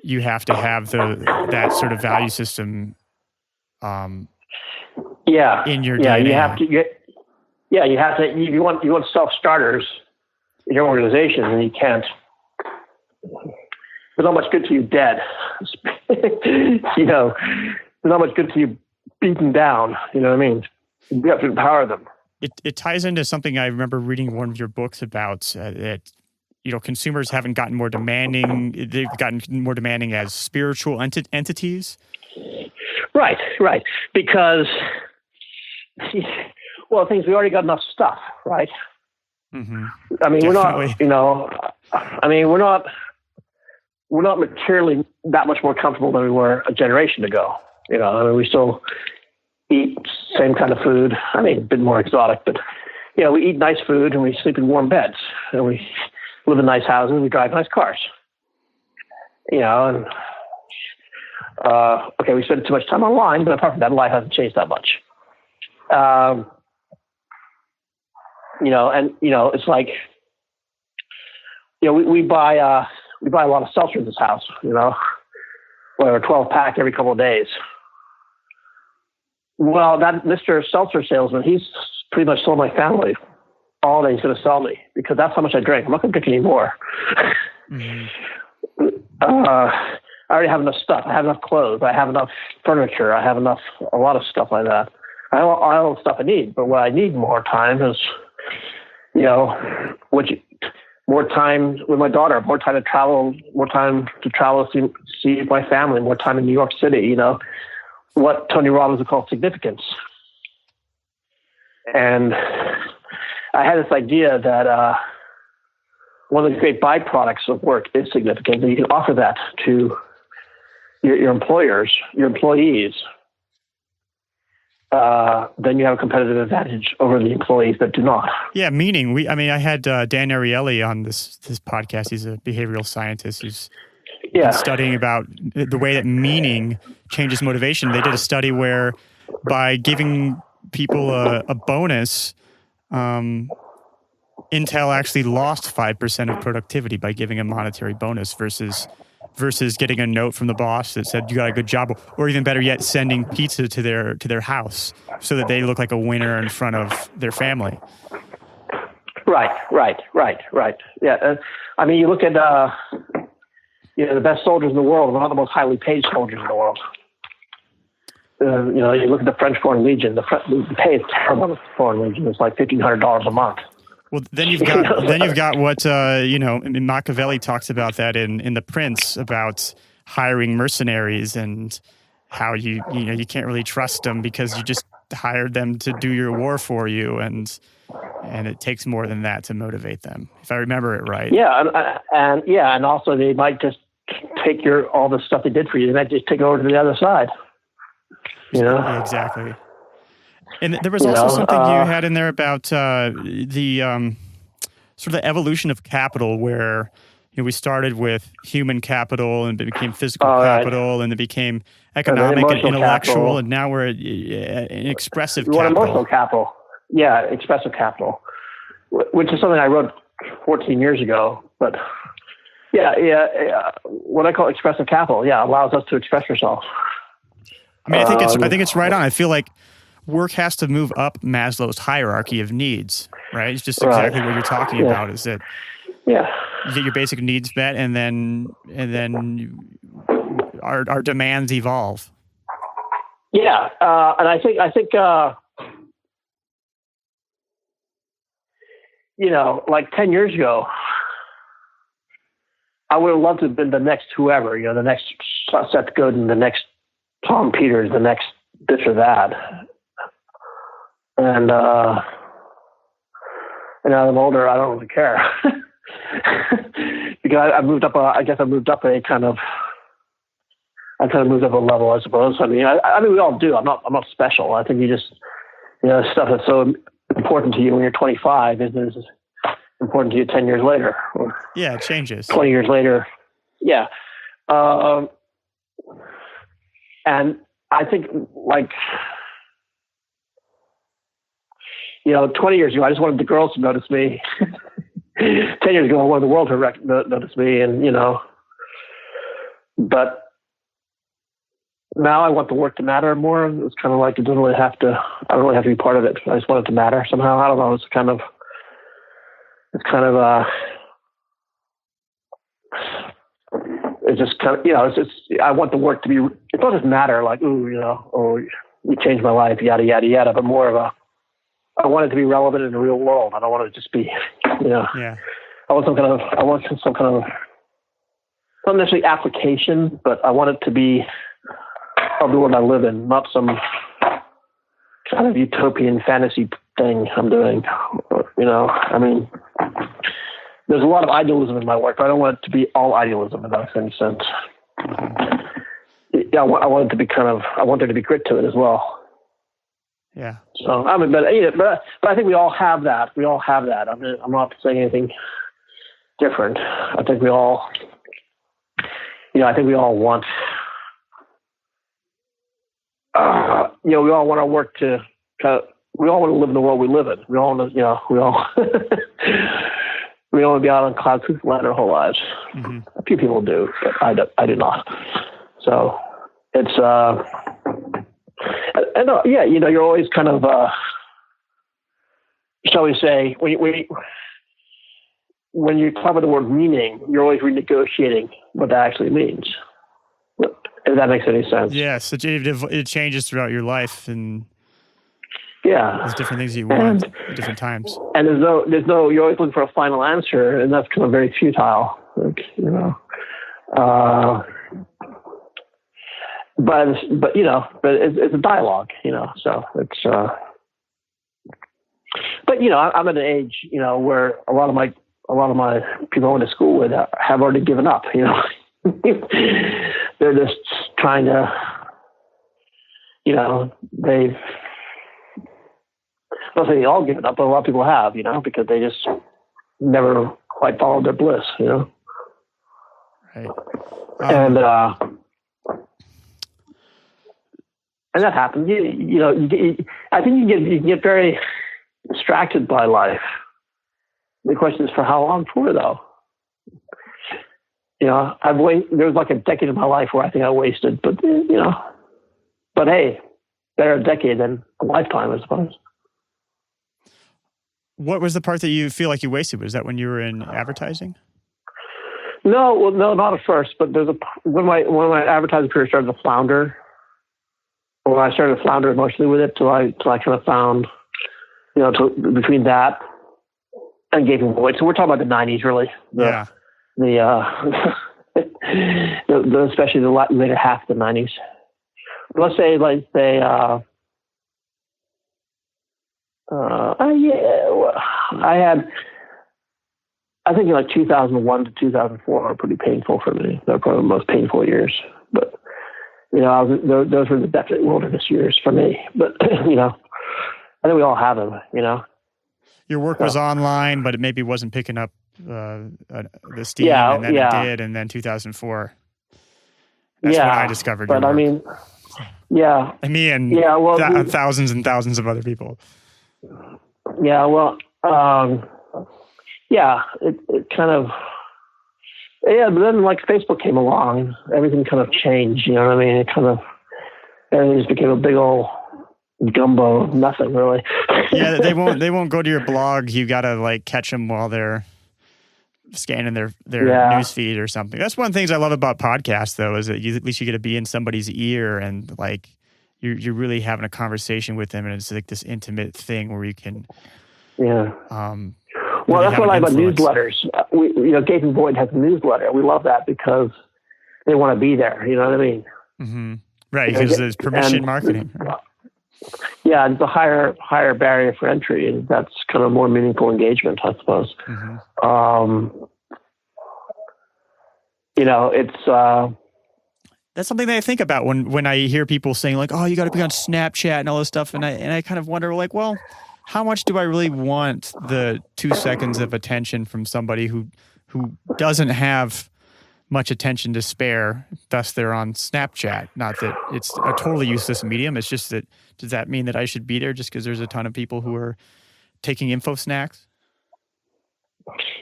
you have to have that sort of value system. In your DNA.
You have to. You want self-starters in your organization, and you can't. There's not much good to you dead. You know, there's not much good to you beaten down. You know what I mean? You have to empower them.
It ties into something I remember reading one of your books about that. You know, consumers haven't gotten more demanding. They've gotten more demanding as spiritual entities.
Right. Because, well, things we already got enough stuff, right? Mm-hmm. I mean, definitely. We're not materially that much more comfortable than we were a generation ago. You know, I mean, we still eat same kind of food. I mean, a bit more exotic, but you know, we eat nice food and we sleep in warm beds and we live in nice houses, we drive nice cars. You know, and we spend too much time online, but apart from that, life hasn't changed that much. You know, and you know, it's like, you know, we buy a lot of seltzer in this house. You know, or a 12-pack every couple of days. Well, that Mr. Seltzer salesman, he's pretty much sold my family all that he's going to sell me because that's how much I drink. I'm not going to drink anymore. Mm-hmm. I already have enough stuff. I have enough clothes. I have enough furniture. I have a lot of stuff like that. I have all the stuff I need, but what I need more time is, you know, more time with my daughter, more time to travel, see my family, more time in New York City, you know, what Tony Robbins would call significance. And I had this idea that one of the great byproducts of work is significance, and you can offer that to your employers, your employees. Then you have a competitive advantage over the employees that do not.
Yeah, meaning. I had Dan Ariely on this podcast. He's a behavioral scientist who's been studying about the way that meaning changes motivation. They did a study where by giving people a bonus, Intel actually lost 5% of productivity by giving a monetary bonus versus versus getting a note from the boss that said you got a good job, or even better yet, sending pizza to their house so that they look like a winner in front of their family.
Right. Yeah, I mean, you look at the best soldiers in the world, one of the most highly paid soldiers in the world. You look at the French Foreign Legion. The pay is terrible. The Foreign Legion is like $1,500 a month.
Well, then you've got what Machiavelli talks about that in The Prince, about hiring mercenaries and how you can't really trust them because you just hired them to do your war for you, and it takes more than that to motivate them, if I remember it right.
Yeah, and also they might just take all the stuff they did for you. They might just take it over to the other side.
Yeah, exactly. And there was also something you had in there about the sort of the evolution of capital, where we started with human capital and it became physical capital, and it became economic and intellectual, capital. And now we're in expressive capital.
Emotional capital. Yeah, expressive capital, which is something I wrote 14 years ago. But what I call expressive capital, allows us to express ourselves.
I mean, I think it's right on. I feel like work has to move up Maslow's hierarchy of needs, right? It's just exactly what you're talking about. Is that you get your basic needs met, and then our demands evolve.
Yeah, and I think like 10 years ago, I would have loved to have been the next whoever, the next Seth Godin, the next Tom Peters, the next this or that. And now that I'm older, I don't really care. Because I moved up I moved up a level, I suppose. I mean, we all do. I'm not special. I think you just, stuff that's so important to you when you're 25 is important to you 10 years later.
Yeah, it changes.
20 years later. Yeah. And I think 20 years ago, I just wanted the girls to notice me. 10 years ago, I wanted the world to notice me, and but now I want the work to matter more. It's kind of like I don't really have to be part of it. I just want it to matter somehow. I don't know. It's kind of I want the work to be. It doesn't matter like you changed my life, yada yada yada, but more of I want it to be relevant in the real world. I don't want it to just be,
Yeah.
I want some kind of, not necessarily application, but I want it to be of the world I live in, not some kind of utopian fantasy thing I'm doing. I mean, there's a lot of idealism in my work, but I don't want it to be all idealism in that same sense. I want it to be I want there to be grit to it as well.
Yeah.
So I mean, but I think we all have that. I mean, I'm not saying anything different. I think we all, want. We all want our work to. We all want to live in the world we live in. We all want to. We all. We don't want to be out on cloud cuckoo land our whole lives. Mm-hmm. A few people do, but I do not. So it's. And you're always kind of, shall we say, when you talk about the word meaning, you're always renegotiating what that actually means. If that makes any sense.
Yes, it changes throughout your life, and there's different things you want at different times. And
there's no. You're always looking for a final answer, and that's kind of very futile. But it's a dialogue, so it's, but I'm at an age, where a lot of my people I went to school with have already given up, they're just trying to, they've, not saying they all given up, but a lot of people have, because they just never quite followed their bliss,
Right.
And that happens. I think you get very distracted by life. The question is, for how long for, though? there was like a decade of my life where I think I wasted, but but hey, better a decade than a lifetime, I suppose.
What was the part that you feel like you wasted? Was that when you were in advertising?
No, not at first, but when my advertising career started to flounder, or I started to flounder emotionally with it till I kind of found, between that and Gapingvoid. So we're talking about the 90s, really. Especially the later half of the 90s. Let's say, I think 2001 to 2004 are pretty painful for me. They're probably the most painful years. But, those were the definite wilderness years for me. But, I think we all have them,
Your work was online, but it maybe wasn't picking up the steam, and then it did, and then 2004. That's when I discovered your work. Me and thousands and thousands of other people.
Yeah, well, it kind of, but then Facebook came along, everything kind of changed, you know what I mean? It kind of, everything just became a big old gumbo, nothing really.
Yeah, they won't go to your blog. You gotta catch them while they're scanning their news feed or something. That's one of the things I love about podcasts, though, is that at least you get to be in somebody's ear and you're really having a conversation with them, and it's like this intimate thing where you can. Yeah.
Well, that's what I like about newsletters. Gapingvoid has a newsletter. We love that because they want to be there. You know what I mean?
Mm-hmm. Right, because there's permission marketing.
Yeah, it's a higher barrier for entry, and that's kind of more meaningful engagement, I suppose. Mm-hmm. It's
that's something that I think about when I hear people saying oh, you got to be on Snapchat and all this stuff, and I kind of wonder well, how much do I really want the 2 seconds of attention from somebody who doesn't have much attention to spare, thus they're on Snapchat? Not that it's a totally useless medium. It's just that, does that mean that I should be there just because there's a ton of people who are taking info snacks?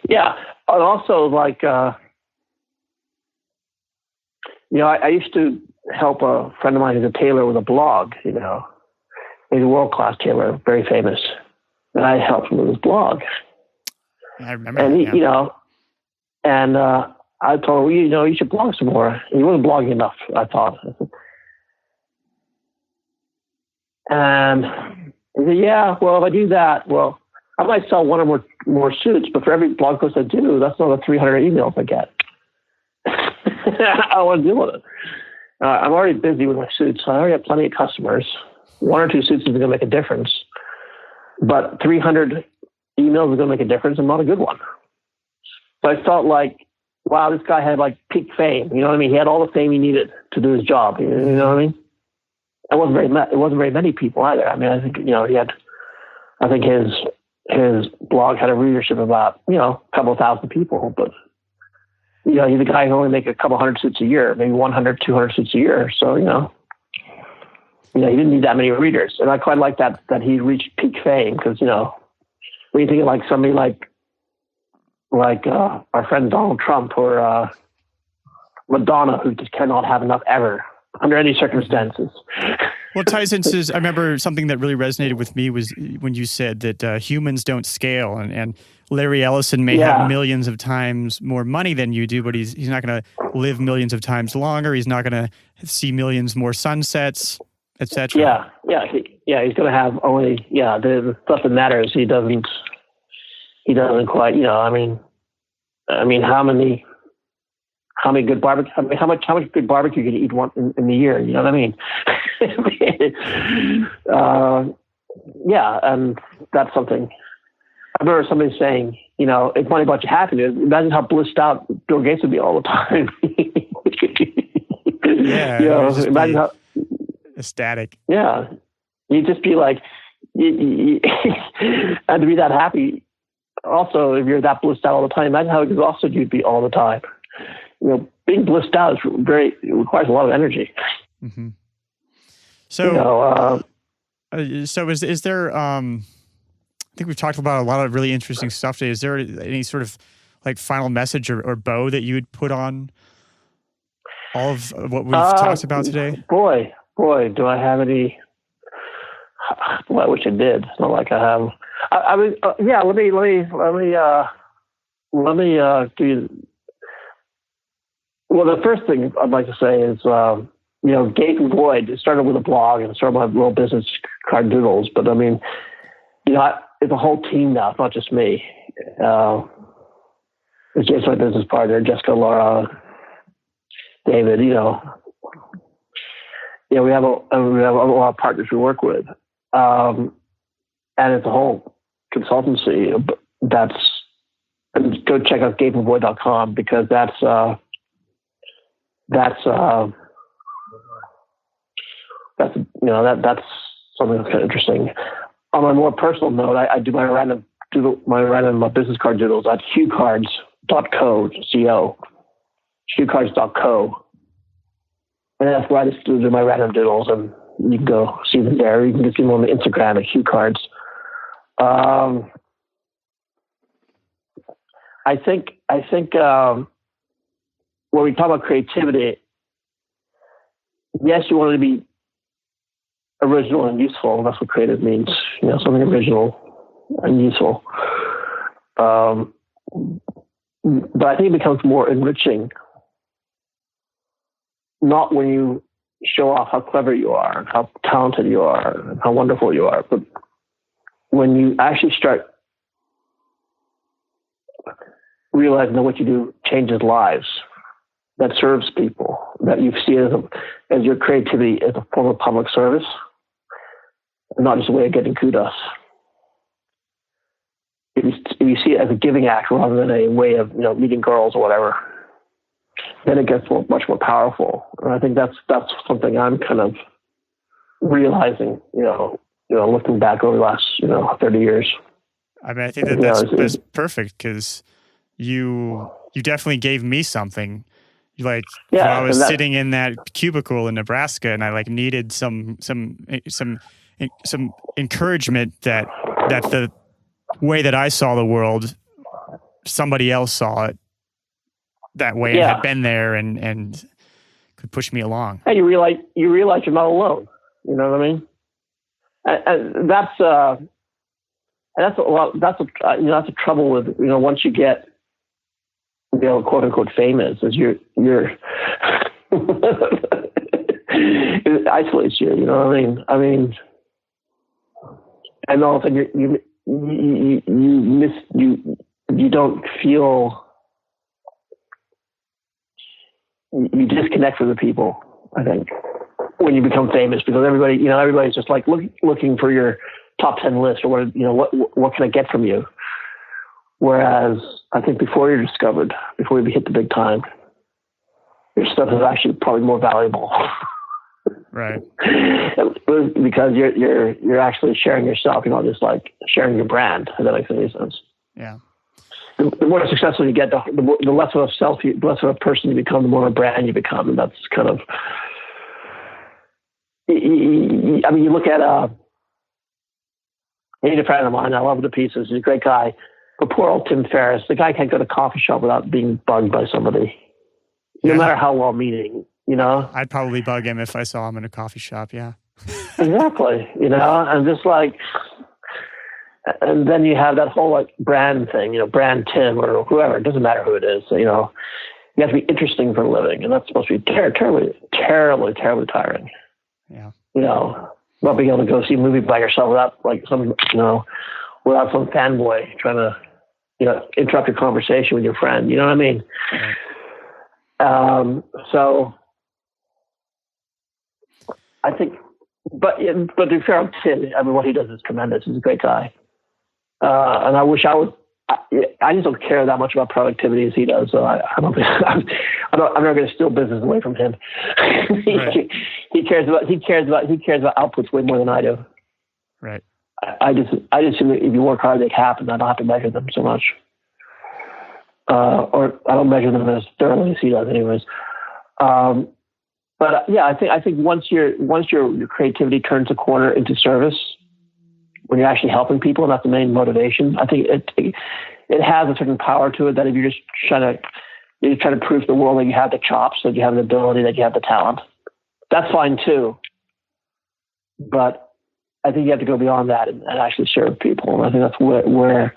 Yeah. And also I used to help a friend of mine who's a tailor with a blog, He's a world-class tailor, very famous. And I helped him with his blog.
I remember.
And I told him, you should blog some more. He wasn't blogging enough, I thought. And he said, yeah, well, if I do that, I might sell one or more suits, but for every blog post I do, that's another 300 emails I get. I don't want to deal with it. I'm already busy with my suits. I already have plenty of customers. 1 or 2 suits isn't going to make a difference. But 300 emails is going to make a difference, and not a good one. So I felt wow, this guy had peak fame. You know what I mean? He had all the fame he needed to do his job. You know what I mean? It wasn't very many people either. I mean, I think he had. I think his blog had a readership of about a couple thousand people, but he's a guy who only make a couple hundred suits a year, maybe 100, 200 suits a year. So he didn't need that many readers, and I quite like that he reached peak fame because when you think of somebody like our friend Donald Trump or Madonna, who just cannot have enough ever under any circumstances.
Well, it ties into, I remember something that really resonated with me was when you said that humans don't scale, and Larry Ellison may have millions of times more money than you do, but he's not going to live millions of times longer. He's not going to see millions more sunsets, etc. He's going to have only the stuff that matters. He doesn't quite. I mean, how many good barbecue? I mean, how much good barbecue can you eat in the year? You know what I mean? And that's something. I remember somebody saying, if money brought you happiness, imagine how blissed out Bill Gates would be all the time. Imagine how ecstatic.
Yeah, you'd just be and to be that happy. Also, if you're that blissed out all the time, imagine how exhausted you'd be all the time. Being blissed out it requires a lot of energy.
Mm-hmm. So, is there? I think we've talked about a lot of really interesting stuff today. Is there any sort of like final message or bow that you would put on all of what we've talked about today?
Boy, do I have any? Well, I wish I did. It's not like I have. I mean, yeah. Let me do you. Well, the first thing I'd like to say is, Gapingvoid, it started with a blog and started my little business card doodles. But I mean, it's a whole team now. It's not just me. It's just my business partner, Jessica, Laura, David. We have a lot of partners we work with, and it's a whole consultancy. And go check out gapingvoid.com because that's something that's kind of interesting. On a more personal note, I do my random business card doodles at hughcards.co, hughcards.co. And that's where I just do my random doodles, and you can go see them there. You can just see them on the Instagram at hughcards. I think when we talk about creativity, yes, you want to be original and useful. That's what creative means. Something original and useful. But I think it becomes more enriching, not when you show off how clever you are, and how talented you are, and how wonderful you are, but when you actually start realizing that what you do changes lives, that serves people, that you see it as your creativity as a form of public service, and not just a way of getting kudos. If you see it as a giving act rather than a way of meeting girls or whatever, then it gets much more powerful. And I think that's something I'm kind of realizing, looking back over the last 30 years.
I mean, I think that's perfect because you definitely gave me something. When I was sitting in that cubicle in Nebraska, and I needed some encouragement that the way that I saw the world, somebody else saw it that way and had been there and could push me along.
And you realize you're not alone. You know what I mean? And that's the trouble with once you get quote unquote famous, is you're it isolates you. You know what I mean? And all of a sudden you don't feel, you disconnect from the people, I think, when you become famous, because everybody's just looking for your top 10 list, or what can I get from you? Whereas I think before you're discovered, before you hit the big time, your stuff is actually probably more valuable.
Right.
Because you're actually sharing yourself. You're not just sharing your brand. If that makes any sense. Yeah. The more successful you get, the less of a person you become, the more of a brand you become, and that's kind of. I mean, you look at he's a friend of mine. I love him to pieces. He's a great guy. But poor old Tim Ferriss, the guy can't go to a coffee shop without being bugged by somebody, no matter how well-meaning.
I'd probably bug him if I saw him in a coffee shop. Yeah.
Exactly. And just and then you have that whole brand thing, brand Tim or whoever. It doesn't matter who it is. You have to be interesting for a living, and that's supposed to be terribly, terribly, terribly tiring.
Yeah.
Not being able to go see a movie by yourself without without some fanboy trying to, interrupt your conversation with your friend. You know what I mean? Right. So I think, but to be fair on Tim, I mean, what he does is tremendous. He's a great guy. And I wish I just don't care that much about productivity as he does. So I don't think I'm not going to steal business away from him. Right. He cares about outputs way more than I do.
Right.
I just assume that if you work hard, they happen. I don't have to measure them so much. Or I don't measure them as thoroughly as he does anyways. But I think once your creativity turns a corner into service, when you're actually helping people, and that's the main motivation. I think it has a certain power to it that if you're just trying to prove to the world that you have the chops, that you have the ability, that you have the talent, that's fine too. But I think you have to go beyond that and actually serve people. And I think that's where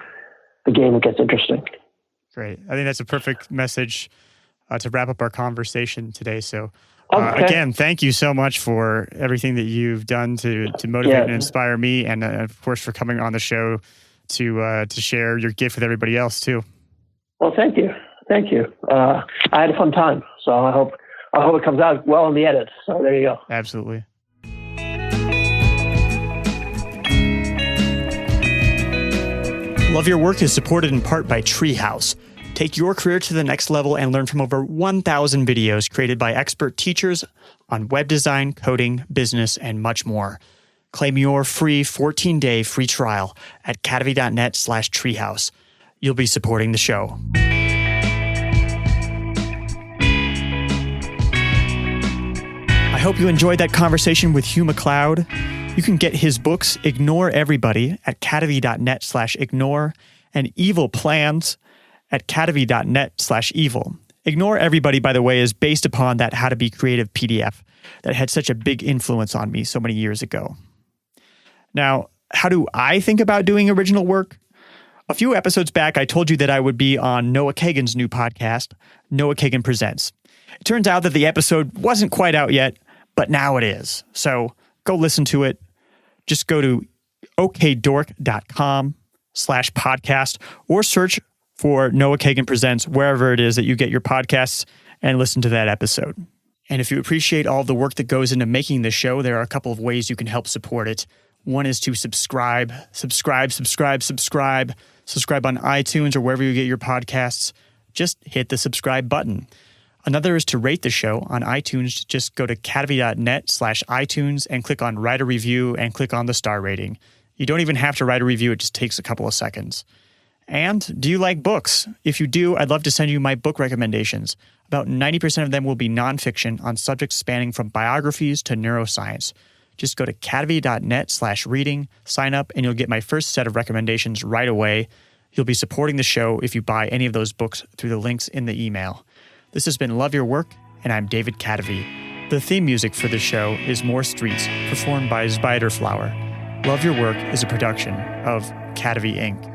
the game gets interesting.
Great. I think that's a perfect message to wrap up our conversation today. So again, thank you so much for everything that you've done to motivate and inspire me, and of course for coming on the show to share your gift with everybody else too.
Well, thank you. I had a fun time, so I hope it comes out well in the edit. So there you go.
Absolutely. Love Your Work is supported in part by Treehouse. Take your career to the next level and learn from over 1,000 videos created by expert teachers on web design, coding, business, and much more. Claim your free 14-day free trial at cadavy.net/treehouse. You'll be supporting the show. I hope you enjoyed that conversation with Hugh MacLeod. You can get his books, Ignore Everybody, at cadavy.net/ignore, and Evil Plans at cadavy.net/evil. Ignore Everybody, by the way, is based upon that How to Be Creative PDF that had such a big influence on me so many years ago. Now, how do I think about doing original work? A few episodes back, I told you that I would be on Noah Kagan's new podcast, Noah Kagan Presents. It turns out that the episode wasn't quite out yet, but now it is. So go listen to it. Just go to okdork.com/podcast or search for Noah Kagan Presents wherever it is that you get your podcasts and listen to that episode. And if you appreciate all the work that goes into making this show, there are a couple of ways you can help support it. One is to subscribe on iTunes or wherever you get your podcasts. Just hit the subscribe button. Another is to rate the show on iTunes. Just go to cadavy.net/iTunes and click on write a review and click on the star rating. You don't even have to write a review. It just takes a couple of seconds. And do you like books? If you do, I'd love to send you my book recommendations. About 90% of them will be nonfiction on subjects spanning from biographies to neuroscience. Just go to cadavy.net/reading, sign up, and you'll get my first set of recommendations right away. You'll be supporting the show if you buy any of those books through the links in the email. This has been Love Your Work, and I'm David Cadavy. The theme music for this show is More Streets, performed by Spiderflower. Love Your Work is a production of Cadavy Inc.